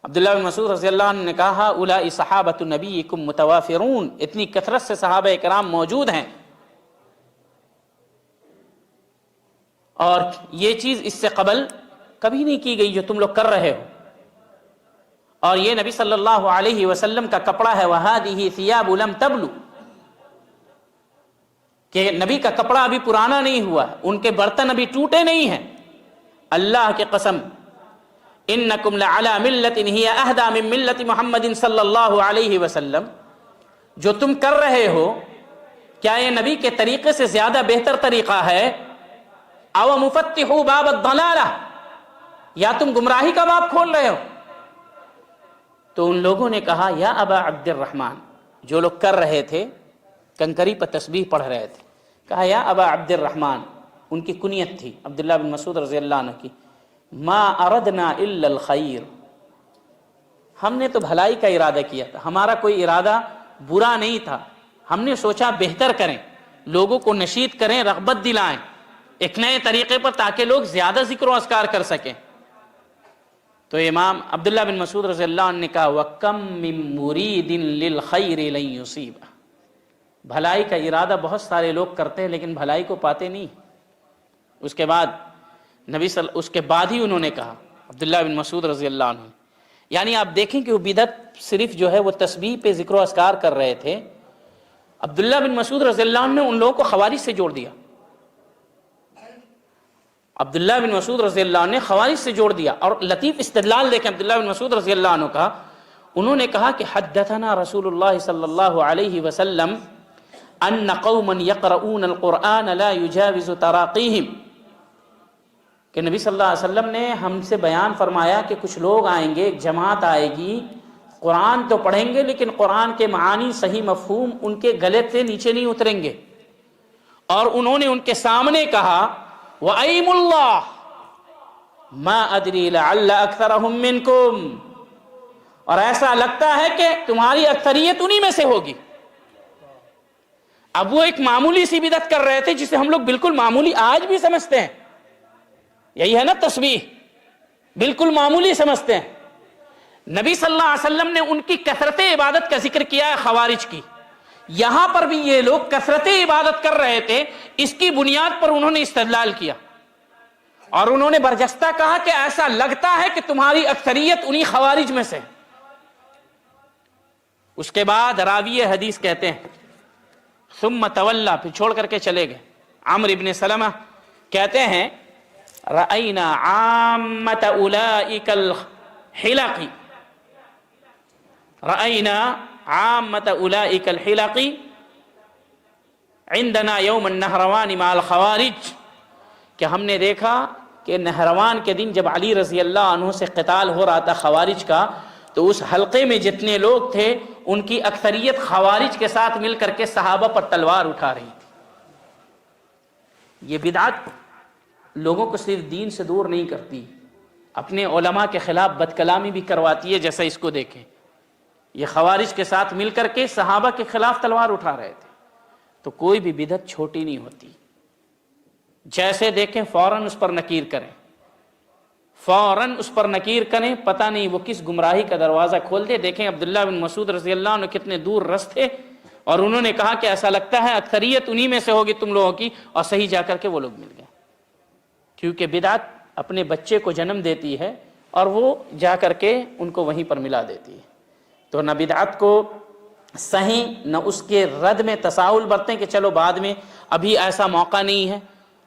عبداللہ بن مسعود رضی اللہ عنہ نے کہا اولائی صحابۃ نبیکم متوافرون، اتنی کثرت سے صحابہ کرام موجود ہیں اور یہ چیز اس سے قبل کبھی نہیں کی گئی جو تم لوگ کر رہے ہو، اور یہ نبی صلی اللہ علیہ وسلم کا کپڑا ہے وَهَذِهِ ثِيَابُ لَمْ تَبْلُ، کہ نبی کا کپڑا ابھی پرانا نہیں ہوا ہے، ان کے برتن ابھی ٹوٹے نہیں ہیں۔ اللہ کی قسم انکم لعلی ملت ہی اہدی من ملت محمد صلی اللہ علیہ وسلم، جو تم کر رہے ہو کیا یہ نبی کے طریقے سے زیادہ بہتر طریقہ ہے؟ او مفتحوا باب الضلالہ، یا تم گمراہی کا باب کھول رہے ہو؟ تو ان لوگوں نے کہا یا ابا عبد الرحمن، جو لوگ کر رہے تھے کنکری پر تسبیح پڑھ رہے تھے، کہا یا ابا عبد الرحمن، ان کی کنیت تھی عبداللہ بن مسعود رضی اللہ عنہ کی، ما اردنا الا الخیر، ہم نے تو بھلائی کا ارادہ کیا تھا، ہمارا کوئی ارادہ برا نہیں تھا، ہم نے سوچا بہتر کریں، لوگوں کو نشید کریں، رغبت دلائیں ایک نئے طریقے پر تاکہ لوگ زیادہ ذکر و اذکار کر سکیں۔ تو امام عبداللہ بن مسعود رضی اللہ عنہ نے کہا وَكَمْ مِن مُرِيدٍ لِلْخَيْرِ لَن يُصِيبَ، بھلائی کا ارادہ بہت سارے لوگ کرتے ہیں لیکن بھلائی کو پاتے نہیں۔ اس کے بعد اس کے بعد ہی انہوں نے کہا عبداللہ بن مسعود رضی اللہ عنہ، یعنی آپ دیکھیں کہ وہ بدعت صرف جو ہے وہ تسبیح پہ ذکر و اذکار کر رہے تھے، عبداللہ بن مسعود رضی اللہ عنہ نے ان لوگوں کو خوارج سے جوڑ دیا، عبداللہ بن مسعود رضی اللہ عنہ نے خوارج سے جوڑ دیا۔ اور لطیف استدلال دیکھیں عبداللہ بن مسعود رضی اللہ عنہ کا، انہوں نے کہا کہ حدثنا رسول اللہ صلی اللہ علیہ وسلم ان قوما یقرؤون القرآن لا یجاوز تراقیہم، کہ نبی صلی اللہ علیہ وسلم نے ہم سے بیان فرمایا کہ کچھ لوگ آئیں گے، ایک جماعت آئے گی، قرآن تو پڑھیں گے لیکن قرآن کے معانی صحیح مفہوم ان کے گلے سے نیچے نہیں اتریں گے۔ اور انہوں نے ان کے سامنے کہا وَأَيْمُ اللَّهِ مَا أَدْرِي لَعَلَّ أَكْثَرَهُم مِّنكُمْ، اور ایسا لگتا ہے کہ تمہاری اکثریت انہی میں سے ہوگی۔ اب وہ ایک معمولی سی بدعت کر رہے تھے جسے ہم لوگ بالکل معمولی آج بھی سمجھتے ہیں، یہی ہے نا تسبیح، بالکل معمولی سمجھتے ہیں۔ نبی صلی اللہ علیہ وسلم نے ان کی کثرت عبادت کا ذکر کیا ہے خوارج کی، یہاں پر بھی یہ لوگ کثرت عبادت کر رہے تھے، اس کی بنیاد پر انہوں نے استدلال کیا اور انہوں نے برجستہ کہا کہ ایسا لگتا ہے کہ تمہاری اکثریت انہی خوارج میں سے۔ اس کے بعد راوی حدیث کہتے ہیں ثم تولا، پھر چھوڑ کر کے چلے گئے، عمرو بن سلمہ کہتے ہیں رأینا عامة اولئک الحلق، رأینا عامة اولئک الحلق عندنا یوم النہروان مع الخوارج، کہ ہم نے دیکھا کہ نہروان کے دن جب علی رضی اللہ عنہ سے قتال ہو رہا تھا خوارج کا، تو اس حلقے میں جتنے لوگ تھے ان کی اکثریت خوارج کے ساتھ مل کر کے صحابہ پر تلوار اٹھا رہی تھی۔ یہ بدعت لوگوں کو صرف دین سے دور نہیں کرتی، اپنے علماء کے خلاف بد کلامی بھی کرواتی ہے، جیسا اس کو دیکھیں، یہ خوارج کے ساتھ مل کر کے صحابہ کے خلاف تلوار اٹھا رہے تھے۔ تو کوئی بھی بدعت چھوٹی نہیں ہوتی، جیسے دیکھیں فوراً اس پر نکیر کریں، فوراً اس پر نکیر کریں، پتہ نہیں وہ کس گمراہی کا دروازہ کھول دے۔ دیکھیں عبداللہ بن مسعود رضی اللہ عنہ کتنے دور رس تھے، اور انہوں نے کہا کہ ایسا لگتا ہے اکثریت انہی میں سے ہوگی تم لوگوں کی، اور صحیح جا کر کے وہ لوگ مل گئے، کیونکہ بدعت اپنے بچے کو جنم دیتی ہے اور وہ جا کر کے ان کو وہیں پر ملا دیتی ہے۔ تو نہ بدعت کو صحیح نہ اس کے رد میں تساہل برتیں کہ چلو بعد میں، ابھی ایسا موقع نہیں ہے،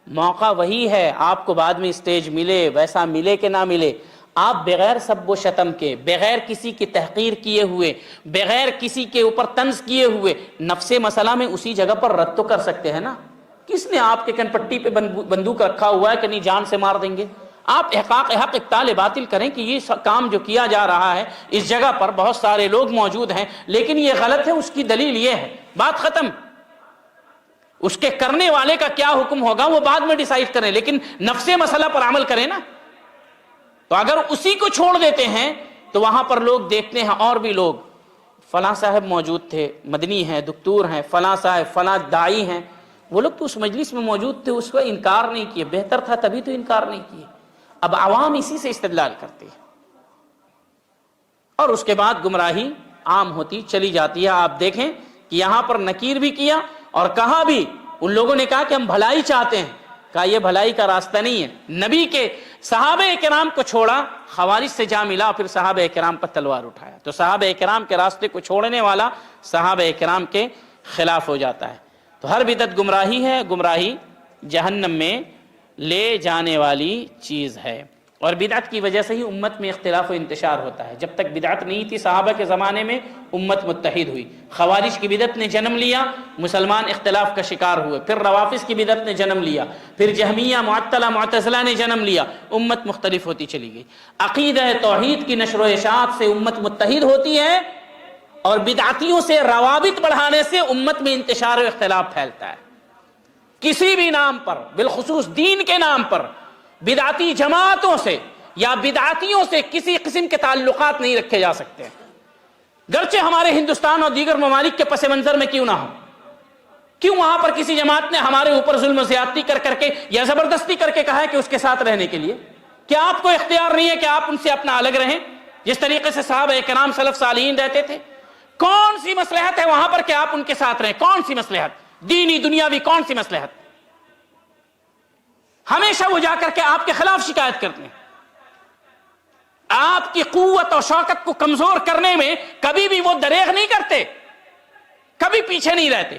موقع وہی ہے، آپ کو بعد میں اسٹیج ملے، ویسا ملے کہ نہ ملے، آپ بغیر سب و شتم کے، بغیر کسی کی تحقیر کیے ہوئے، بغیر کسی کے اوپر طنز کیے ہوئے، نفس مسئلہ میں اسی جگہ پر رد تو کر سکتے ہیں نا۔ کس نے آپ کے کن پٹی پہ بندوق رکھا ہوا ہے کہ نہیں جان سے مار دیں گے؟ آپ احقاق حق اقتال باطل کریں کہ یہ کام جو کیا جا رہا ہے اس جگہ پر بہت سارے لوگ موجود ہیں لیکن یہ غلط ہے، اس کی دلیل یہ ہے، بات ختم۔ اس کے کرنے والے کا کیا حکم ہوگا وہ بعد میں ڈیسائیڈ کریں، لیکن نفس مسئلہ پر عمل کریں نا۔ تو اگر اسی کو چھوڑ دیتے ہیں تو وہاں پر لوگ دیکھتے ہیں اور بھی لوگ، فلاں صاحب موجود تھے، مدنی ہیں، دکتور ہیں، فلاں صاحب، فلاں دائی ہیں، وہ لوگ تو اس مجلس میں موجود تھے، اس کو انکار نہیں کیے، بہتر تھا تبھی تو انکار نہیں کیے۔ اب عوام اسی سے استدلال کرتی ہے اور اس کے بعد گمراہی عام ہوتی چلی جاتی ہے۔ آپ دیکھیں کہ یہاں پر نکیر بھی کیا اور کہا بھی، ان لوگوں نے کہا کہ ہم بھلائی چاہتے ہیں، کہا یہ بھلائی کا راستہ نہیں ہے۔ نبی کے صحابہ کرام کو چھوڑا، خوارج سے جا ملا، پھر صحابہ کرام پر تلوار اٹھایا۔ تو صحابہ کرام کے راستے کو چھوڑنے والا صحابہ کرام کے خلاف ہو جاتا ہے۔ تو ہر بدعت گمراہی ہے، گمراہی جہنم میں لے جانے والی چیز ہے، اور بدعت کی وجہ سے ہی امت میں اختلاف و انتشار ہوتا ہے۔ جب تک بدعت نہیں تھی صحابہ کے زمانے میں امت متحد ہوئی، خوارج کی بدعت نے جنم لیا، مسلمان اختلاف کا شکار ہوئے، پھر روافض کی بدعت نے جنم لیا، پھر جہمیہ، معطلہ، معتزلہ نے جنم لیا، امت مختلف ہوتی چلی گئی۔ عقیدہ توحید کی نشر و اشاعت سے امت متحد ہوتی ہے، اور بدعتیوں سے روابط بڑھانے سے امت میں انتشار و اختلاف پھیلتا ہے۔ کسی بھی نام پر، بالخصوص دین کے نام پر، بدعتی جماعتوں سے یا بدعتیوں سے کسی قسم کے تعلقات نہیں رکھے جا سکتے، گرچہ ہمارے ہندوستان اور دیگر ممالک کے پس منظر میں کیوں نہ ہو۔ کیوں وہاں پر کسی جماعت نے ہمارے اوپر ظلم و زیادتی کر کے یا زبردستی کر کے کہا ہے کہ اس کے ساتھ رہنے کے لیے؟ کیا آپ کو اختیار نہیں ہے کہ آپ ان سے اپنا الگ رہیں جس طریقے سے صحابہ کرام سلف صالحین رہتے تھے؟ کون سی مصلحت ہے وہاں پر کہ آپ ان کے ساتھ رہیں؟ کون سی مصلحت دینی دنیاوی، کون سی مصلحت؟ ہمیشہ وہ جا کر کے آپ کے خلاف شکایت کرتے ہیں، آپ کی قوت اور شوکت کو کمزور کرنے میں کبھی بھی وہ دریغ نہیں کرتے، کبھی پیچھے نہیں رہتے۔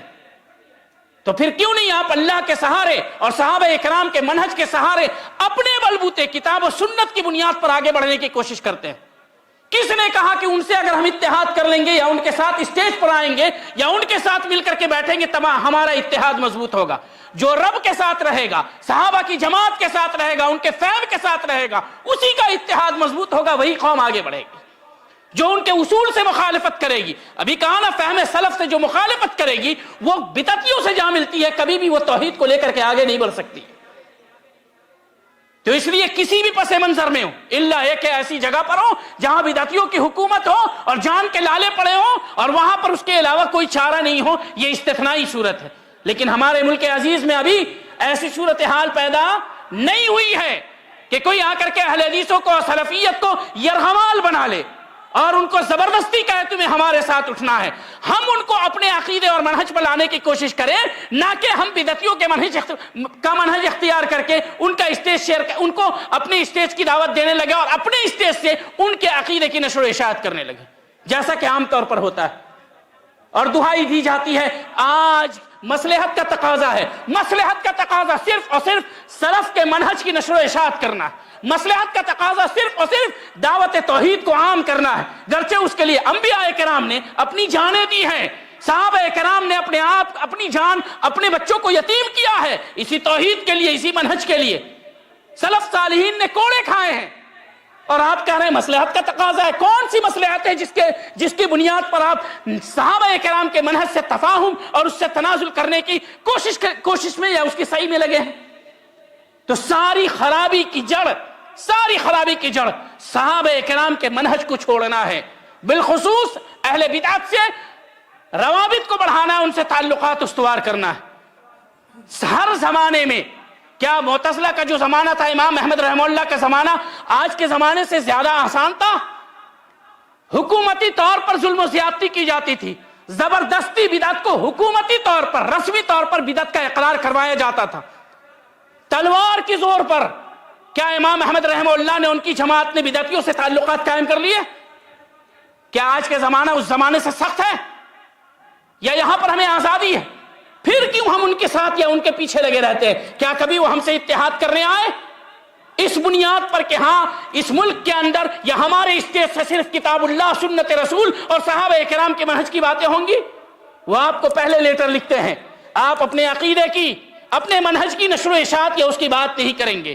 تو پھر کیوں نہیں آپ اللہ کے سہارے اور صحابہ کرام کے منہج کے سہارے اپنے بلبوتے کتاب و سنت کی بنیاد پر آگے بڑھنے کی کوشش کرتے ہیں؟ کس نے کہا کہ ان سے اگر ہم اتحاد کر لیں گے یا ان کے ساتھ اسٹیج پر آئیں گے یا ان کے ساتھ مل کر کے بیٹھیں گے تب ہمارا اتحاد مضبوط ہوگا؟ جو رب کے ساتھ رہے گا، صحابہ کی جماعت کے ساتھ رہے گا، ان کے فہم کے ساتھ رہے گا، اسی کا اتحاد مضبوط ہوگا، وہی قوم آگے بڑھے گی۔ جو ان کے اصول سے مخالفت کرے گی، ابھی کہا نا فہم سلف سے جو مخالفت کرے گی وہ بدعتیوں سے جا ملتی ہے، کبھی بھی وہ توحید کو لے کر کے آگے نہیں بڑھ سکتی۔ تو اس لیے کسی بھی پس منظر میں ہو، الا ایک ایسی جگہ پر ہو جہاں بدعتیوں کی حکومت ہو اور جان کے لالے پڑے ہوں اور وہاں پر اس کے علاوہ کوئی چارہ نہیں ہو، یہ استثنائی صورت ہے۔ لیکن ہمارے ملک عزیز میں ابھی ایسی صورتحال پیدا نہیں ہوئی ہے کہ کوئی آ کر کے اہل حدیثوں کو، سلفیت کو یرغمال بنا لے اور ان کو زبردستی کہے تمہیں ہمارے ساتھ اٹھنا ہے۔ ہم ان کو اپنے عقیدے اور منہج پر لانے کی کوشش کریں، نہ کہ ہم بدعتیوں کے منہج اختیار کر کے ان کا اسٹیج شیئر، ان کو اپنے اسٹیج کی دعوت دینے لگے اور اپنے اسٹیج سے ان کے عقیدے کی نشر و اشاعت کرنے لگے، جیسا کہ عام طور پر ہوتا ہے۔ اور دہائی دی جاتی ہے آج مصلحت کا تقاضا ہے، مصلحت کا تقاضا صرف اور صرف سلف کے منہج کی نشر و اشاعت کرنا ہے، مصلحت کا تقاضا صرف اور صرف دعوت توحید کو عام کرنا ہے، گرچہ اس کے لیے انبیاء کرام نے اپنی جانیں دی ہیں، صحابہ کرام نے اپنے آپ، اپنی جان، اپنے بچوں کو یتیم کیا ہے اسی توحید کے لیے، اسی منہج کے لیے۔ سلف صالحین نے کوڑے کھائے ہیں اور آپ کہہ رہے ہیں مصلحت کا تقاضا ہے۔ کون سی مصلحت ہے جس کی بنیاد پر آپ صحابہ کرام کے منہج سے تفاہم اور اس سے تنازل کرنے کی کوشش میں یا اس کی صحیح میں لگے ہیں؟ تو ساری خرابی کی جڑ صحابہ کرام کے منہج کو چھوڑنا ہے، بالخصوص اہل بدعت سے روابط کو بڑھانا ہے، ان سے تعلقات استوار کرنا ہے۔ ہر زمانے میں، کیا معتزلہ کا جو زمانہ تھا امام احمد رحمہ اللہ کا زمانہ آج کے زمانے سے زیادہ آسان تھا؟ حکومتی طور پر ظلم و زیادتی کی جاتی تھی، زبردستی بدعت کو حکومتی طور پر، رسمی طور پر بدعت کا اقرار کروایا جاتا تھا، تلوار کی زور پر۔ کیا امام احمد رحمہ اللہ نے، ان کی جماعت نے بدعتیوں سے تعلقات قائم کر لیے؟ کیا آج کے زمانہ اس زمانے سے سخت ہے یا یہاں پر ہمیں آزادی ہے؟ پھر کیوں ہم ان کے ساتھ یا ان کے پیچھے لگے رہتے ہیں؟ کیا کبھی وہ ہم سے اتحاد کرنے آئے اس بنیاد پر کہ ہاں اس ملک کے اندر یا ہمارے اسٹیج سے صرف کتاب اللہ، سنت رسول اور صحابہ کرام کے منہج کی باتیں ہوں گی؟ وہ آپ کو پہلے لیٹر لکھتے ہیں، آپ اپنے عقیدے کی، اپنے منہج کی نشر و اشاعت یا اس کی بات نہیں کریں گے۔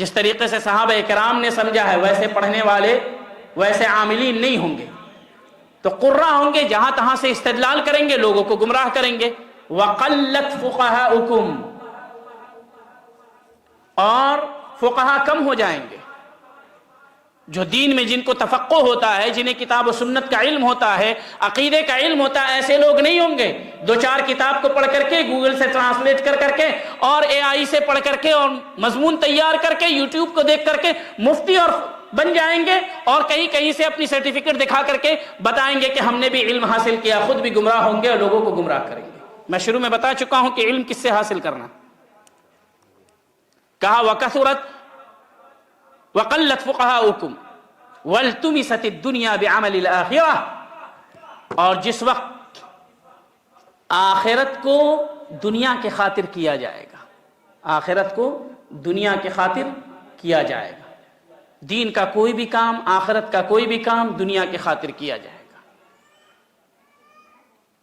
جس طریقے سے صحابہ کرام نے سمجھا ہے ویسے پڑھنے والے، ویسے عاملین نہیں ہوں گے، تو قراء ہوں گے جہاں تہاں سے استدلال کریں گے، لوگوں کو گمراہ کریں گے۔ وَقَلَّتْ فُقَهَاؤُكُمْ، اور فقہا کم ہو جائیں گے، جو دین میں جن کو تفقہ ہوتا ہے، جنہیں کتاب و سنت کا علم ہوتا ہے، عقیدے کا علم ہوتا ہے، ایسے لوگ نہیں ہوں گے۔ دو چار کتاب کو پڑھ کر کے، گوگل سے ٹرانسلیٹ کر کے اور اے آئی سے پڑھ کر کے اور مضمون تیار کر کے یوٹیوب کو دیکھ کر کے مفتی اور بن جائیں گے، اور کہیں سے اپنی سرٹیفکیٹ دکھا کر کے بتائیں گے کہ ہم نے بھی علم حاصل کیا، خود بھی گمراہ ہوں گے اور لوگوں کو گمراہ کریں گے۔ میں شروع میں بتا چکا ہوں کہ علم کس سے حاصل کرنا۔ کہا وَكَثُرَتْ وَقَلَّتْ فُقَهَاؤُكُمْ وَالْتُمِسَتِ الدُّنْيَا بِعَمَلِ الْآخِرَةِ، اور جس وقت آخرت کو دنیا کے خاطر کیا جائے گا، آخرت کو دنیا کے خاطر کیا جائے گا، دین کا کوئی بھی کام، آخرت کا کوئی بھی کام دنیا کے خاطر کیا جائے گا۔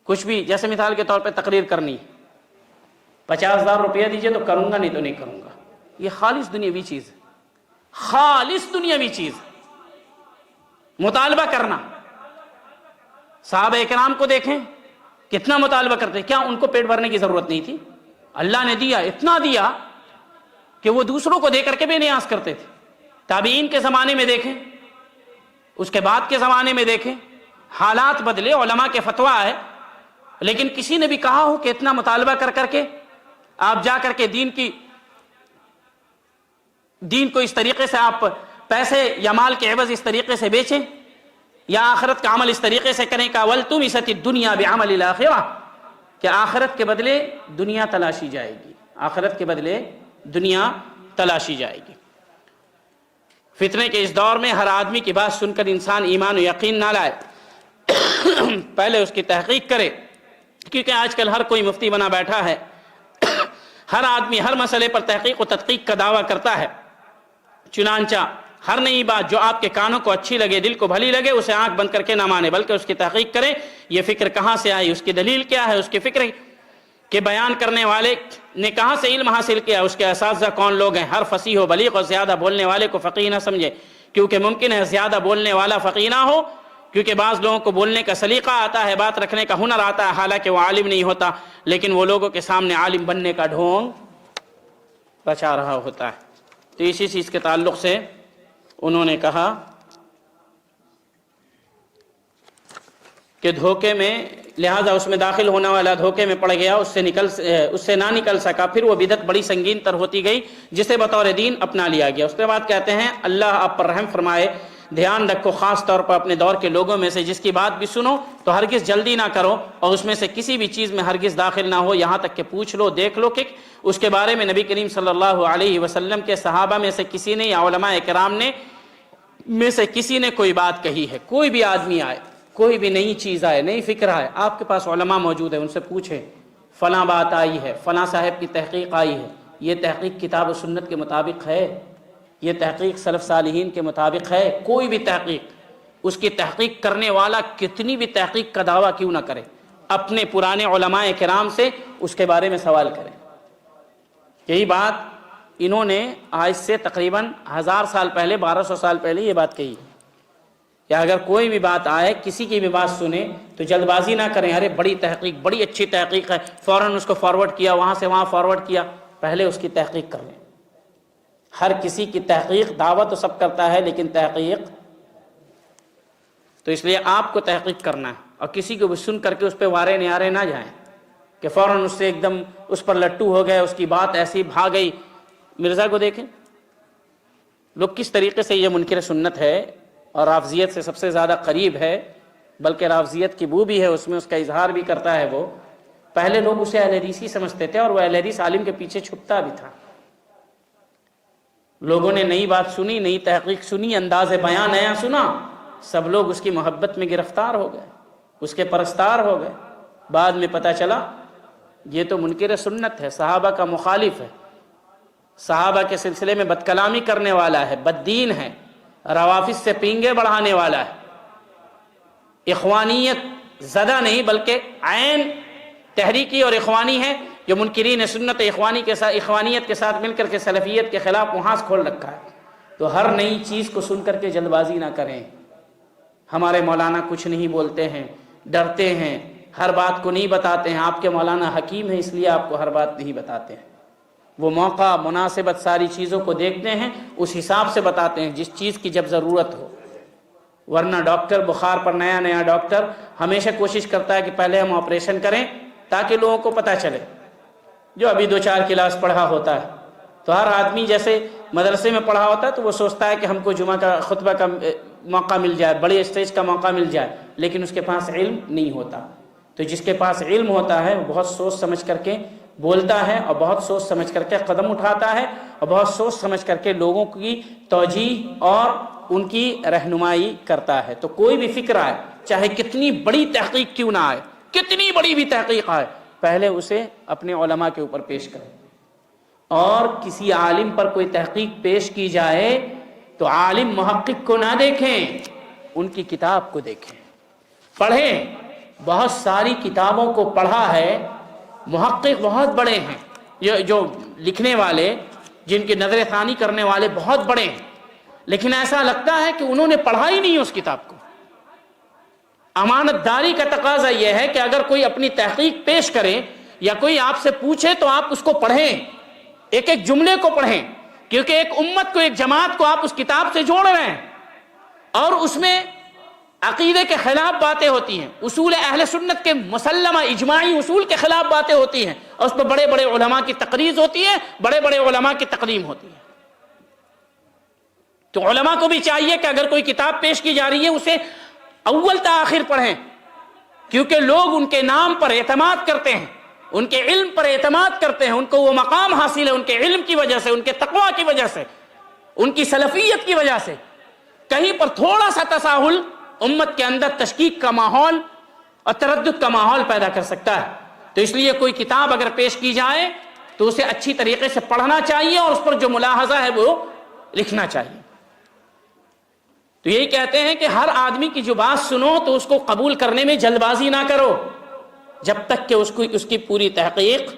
کچھ بھی، جیسے مثال کے طور پہ تقریر کرنی، 50,000 روپیہ دیجئے تو کروں گا، نہیں تو نہیں کروں گا، یہ خالص دنیاوی چیز ہے، خالص دنیاوی چیز۔ مطالبہ کرنا، صحابہ کرام کو دیکھیں کتنا مطالبہ کرتے، کیا ان کو پیٹ بھرنے کی ضرورت نہیں تھی؟ اللہ نے دیا، اتنا دیا کہ وہ دوسروں کو دے کر کے بے نیاز کرتے تھے۔ تابعین کے زمانے میں دیکھیں، اس کے بعد کے زمانے میں دیکھیں، حالات بدلے، علماء کے فتویٰ ہے، لیکن کسی نے بھی کہا ہو کہ اتنا مطالبہ کر کے آپ جا کر کے دین کو اس طریقے سے آپ پیسے یا مال کے عوض اس طریقے سے بیچیں، یا آخرت کا عمل اس طریقے سے کریں کہ وَالْتُمِسَتِ الدُّنْيَا بِعَمَلِ الْآخِرَةِ، کہ آخرت کے بدلے دنیا تلاشی جائے گی، آخرت کے بدلے دنیا تلاشی جائے گی۔ فتنے کے اس دور میں ہر آدمی کی بات سن کر انسان ایمان و یقین نہ لائے، پہلے اس کی تحقیق کرے، کیونکہ آج کل ہر کوئی مفتی بنا بیٹھا ہے، ہر آدمی ہر مسئلے پر تحقیق و تدقیق کا دعویٰ کرتا ہے، چنانچہ ہر نئی بات جو آپ کے کانوں کو اچھی لگے، دل کو بھلی لگے، اسے آنکھ بند کر کے نہ مانے، بلکہ اس کی تحقیق کریں، یہ فکر کہاں سے آئی، اس کی دلیل کیا ہے، اس کی فکر کے بیان کرنے والے نے کہاں سے علم حاصل کیا، اس کے اساتذہ کون لوگ ہیں۔ ہر فصیح و بلیغ اور زیادہ بولنے والے کو فقیہ نہ سمجھے، کیونکہ ممکن ہے زیادہ بولنے والا فقیہ نہ ہو، کیونکہ بعض لوگوں کو بولنے کا سلیقہ آتا ہے، بات رکھنے کا ہنر آتا ہے، حالانکہ وہ عالم نہیں ہوتا، لیکن وہ لوگوں کے سامنے عالم بننے کا ڈھونگ بچا رہا ہوتا ہے۔ تو اسی چیز کے تعلق سے انہوں نے کہا کہ دھوکے میں، لہذا اس میں داخل ہونے والا دھوکے میں پڑ گیا، اس سے نہ نکل سکا، پھر وہ بدعت بڑی سنگین تر ہوتی گئی جسے بطور دین اپنا لیا گیا۔ اس کے بعد کہتے ہیں اللہ آپ پر رحم فرمائے، دھیان رکھو خاص طور پر اپنے دور کے لوگوں میں سے جس کی بات بھی سنو تو ہرگز جلدی نہ کرو، اور اس میں سے کسی بھی چیز میں ہرگز داخل نہ ہو یہاں تک کہ پوچھ لو، دیکھ لو کہ اس کے بارے میں نبی کریم صلی اللہ علیہ وسلم کے صحابہ میں سے کسی نے یا علماء کرام نے میں سے کسی نے کوئی بات کہی ہے۔ کوئی بھی آدمی آئے، کوئی بھی نئی چیز آئے، نئی فکر آئے، آپ کے پاس علماء موجود ہیں، ان سے پوچھیں فلاں بات آئی ہے، فلاں صاحب کی تحقیق آئی ہے، یہ تحقیق کتاب و سنت کے مطابق ہے، یہ تحقیق سلف صالحین کے مطابق ہے۔ کوئی بھی تحقیق، اس کی تحقیق کرنے والا کتنی بھی تحقیق کا دعویٰ کیوں نہ کرے، اپنے پرانے علماء کرام سے اس کے بارے میں سوال کریں۔ یہی بات انہوں نے آج سے تقریباً 1000 سال پہلے، 1200 سال پہلے یہ بات کہی کہ اگر کوئی بھی بات آئے، کسی کی بھی بات سنیں تو جلد بازی نہ کریں، ارے بڑی تحقیق، بڑی اچھی تحقیق ہے، فوراً اس کو فارورڈ کیا، وہاں سے وہاں فارورڈ کیا، پہلے اس کی تحقیق کر لیں۔ ہر کسی کی تحقیق، دعویٰ تو سب کرتا ہے لیکن تحقیق، تو اس لیے آپ کو تحقیق کرنا ہے، اور کسی کو بھی سن کر کے اس پہ وارے نیارے نہ جائیں کہ فوراً اس سے ایک دم اس پر لٹو ہو گئے، اس کی بات ایسی بھاگ گئی۔ مرزا کو دیکھیں لوگ کس طریقے سے یہ منکر سنت ہے اور رافضیت سے سب سے زیادہ قریب ہے، بلکہ رافضیت کی بو بھی ہے اس میں، اس کا اظہار بھی کرتا ہے وہ۔ پہلے لوگ اسے اہل حدیثی سمجھتے تھے اور وہ اہل حدیث عالم کے پیچھے چھپتا بھی تھا۔ لوگوں نے نئی بات سنی، نئی تحقیق سنی، انداز بیان نیا سنا، سب لوگ اس کی محبت میں گرفتار ہو گئے، اس کے پرستار ہو گئے۔ بعد میں پتہ چلا یہ تو منکر سنت ہے، صحابہ کا مخالف ہے، صحابہ کے سلسلے میں بد کلامی کرنے والا ہے، بد دین ہے، روافض سے پینگے بڑھانے والا ہے، اخوانیت زدہ نہیں بلکہ عین تحریکی اور اخوانی ہے، جو منکرین سنت اخوانیت کے ساتھ مل کر کے سلفیت کے خلاف محاذ کھول رکھا ہے۔ تو ہر نئی چیز کو سن کر کے جلد بازی نہ کریں۔ ہمارے مولانا کچھ نہیں بولتے ہیں، ڈرتے ہیں، ہر بات کو نہیں بتاتے ہیں۔ آپ کے مولانا حکیم ہیں، اس لیے آپ کو ہر بات نہیں بتاتے ہیں۔ وہ موقع مناسبت ساری چیزوں کو دیکھتے ہیں، اس حساب سے بتاتے ہیں جس چیز کی جب ضرورت ہو۔ ورنہ ڈاکٹر بخار پر نیا ڈاکٹر ہمیشہ کوشش کرتا ہے کہ پہلے ہم آپریشن کریں تاکہ لوگوں کو پتہ چلے۔ جو ابھی 2-4 کلاس پڑھا ہوتا ہے تو ہر آدمی جیسے مدرسے میں پڑھا ہوتا ہے تو وہ سوچتا ہے کہ ہم کو جمعہ کا خطبہ کا موقع مل جائے، بڑے اسٹیج کا موقع مل جائے، لیکن اس کے پاس علم نہیں ہوتا۔ تو جس کے پاس علم ہوتا ہے وہ بہت سوچ سمجھ کر کے بولتا ہے، اور بہت سوچ سمجھ کر کے قدم اٹھاتا ہے، اور بہت سوچ سمجھ کر کے لوگوں کی توجیہ اور ان کی رہنمائی کرتا ہے۔ تو کوئی بھی فکر آئے، چاہے کتنی بڑی تحقیق کیوں نہ آئے، کتنی بڑی بھی تحقیق آئے، پہلے اسے اپنے علماء کے اوپر پیش کریں۔ اور کسی عالم پر کوئی تحقیق پیش کی جائے تو عالم محقق کو نہ دیکھیں، ان کی کتاب کو دیکھیں، پڑھیں۔ بہت ساری کتابوں کو پڑھا ہے، محقق بہت بڑے ہیں، جو لکھنے والے، جن کی نظر ثانی کرنے والے بہت بڑے ہیں، لیکن ایسا لگتا ہے کہ انہوں نے پڑھا ہی نہیں اس کتاب کو۔ امانت داری کا تقاضا یہ ہے کہ اگر کوئی اپنی تحقیق پیش کرے یا کوئی آپ سے پوچھے تو آپ اس کو پڑھیں، ایک ایک جملے کو پڑھیں، کیونکہ ایک امت کو، ایک جماعت کو آپ اس کتاب سے جوڑ رہے ہیں، اور اس میں عقیدے کے خلاف باتیں ہوتی ہیں، اصول اہل سنت کے مسلمہ اجماعی اصول کے خلاف باتیں ہوتی ہیں، اور اس پر بڑے بڑے علماء کی تقریر ہوتی ہے، بڑے بڑے علماء کی تقدیم ہوتی ہے۔ تو علماء کو بھی چاہیے کہ اگر کوئی کتاب پیش کی جا رہی ہے اسے اول تا آخر پڑھیں، کیونکہ لوگ ان کے نام پر اعتماد کرتے ہیں، ان کے علم پر اعتماد کرتے ہیں، ان کو وہ مقام حاصل ہے ان کے علم کی وجہ سے، ان کے تقویٰ کی وجہ سے، ان کی سلفیت کی وجہ سے۔ کہیں پر تھوڑا سا تساہل امت کے اندر تشکیک کا ماحول اور تردد کا ماحول پیدا کر سکتا ہے۔ تو اس لیے کوئی کتاب اگر پیش کی جائے تو اسے اچھی طریقے سے پڑھنا چاہیے، اور اس پر جو ملاحظہ ہے وہ لکھنا چاہیے۔ تو یہی کہتے ہیں کہ ہر آدمی کی جو بات سنو تو اس کو قبول کرنے میں جلد بازی نہ کرو، جب تک کہ اس کی پوری تحقیق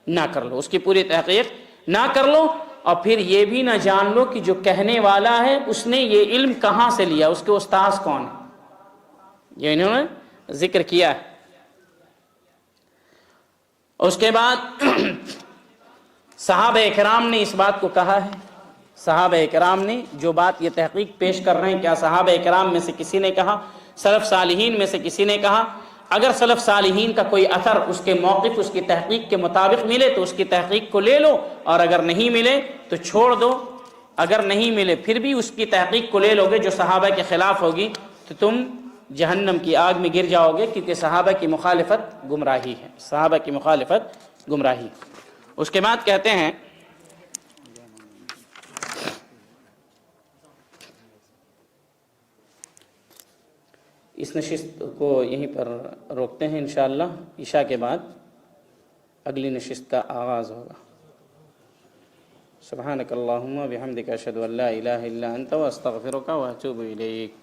نہ کر لو، اس کی پوری تحقیق نہ کر لو۔ اور پھر یہ بھی نہ جان لو کہ جو کہنے والا ہے اس نے یہ علم کہاں سے لیا، اس کے استاذ کون ہے، یہ انہوں نے ذکر کیا ہے۔ اس کے بعد صحابہ اکرام نے اس بات کو کہا ہے، صحابہ اکرام نے جو بات یہ تحقیق پیش کر رہے ہیں، کیا صحابہ اکرام میں سے کسی نے کہا، سلف صالحین میں سے کسی نے کہا؟ اگر سلف صالحین کا کوئی اثر اس کے موقف، اس کی تحقیق کے مطابق ملے تو اس کی تحقیق کو لے لو، اور اگر نہیں ملے تو چھوڑ دو۔ اگر نہیں ملے پھر بھی اس کی تحقیق کو لے لو گے جو صحابہ کے خلاف ہوگی تو تم جہنم کی آگ میں گر جاؤ گے، کیونکہ صحابہ کی مخالفت گمراہی ہے، صحابہ کی مخالفت گمراہی۔ اس کے بعد کہتے ہیں اس نشست کو یہیں پر روکتے ہیں، انشاءاللہ عشاء کے بعد اگلی نشست کا آغاز ہوگا۔ سبحانک اللہم و بحمدک اشہد ان لا الہ الا انت واستغفرک واتوب الیک۔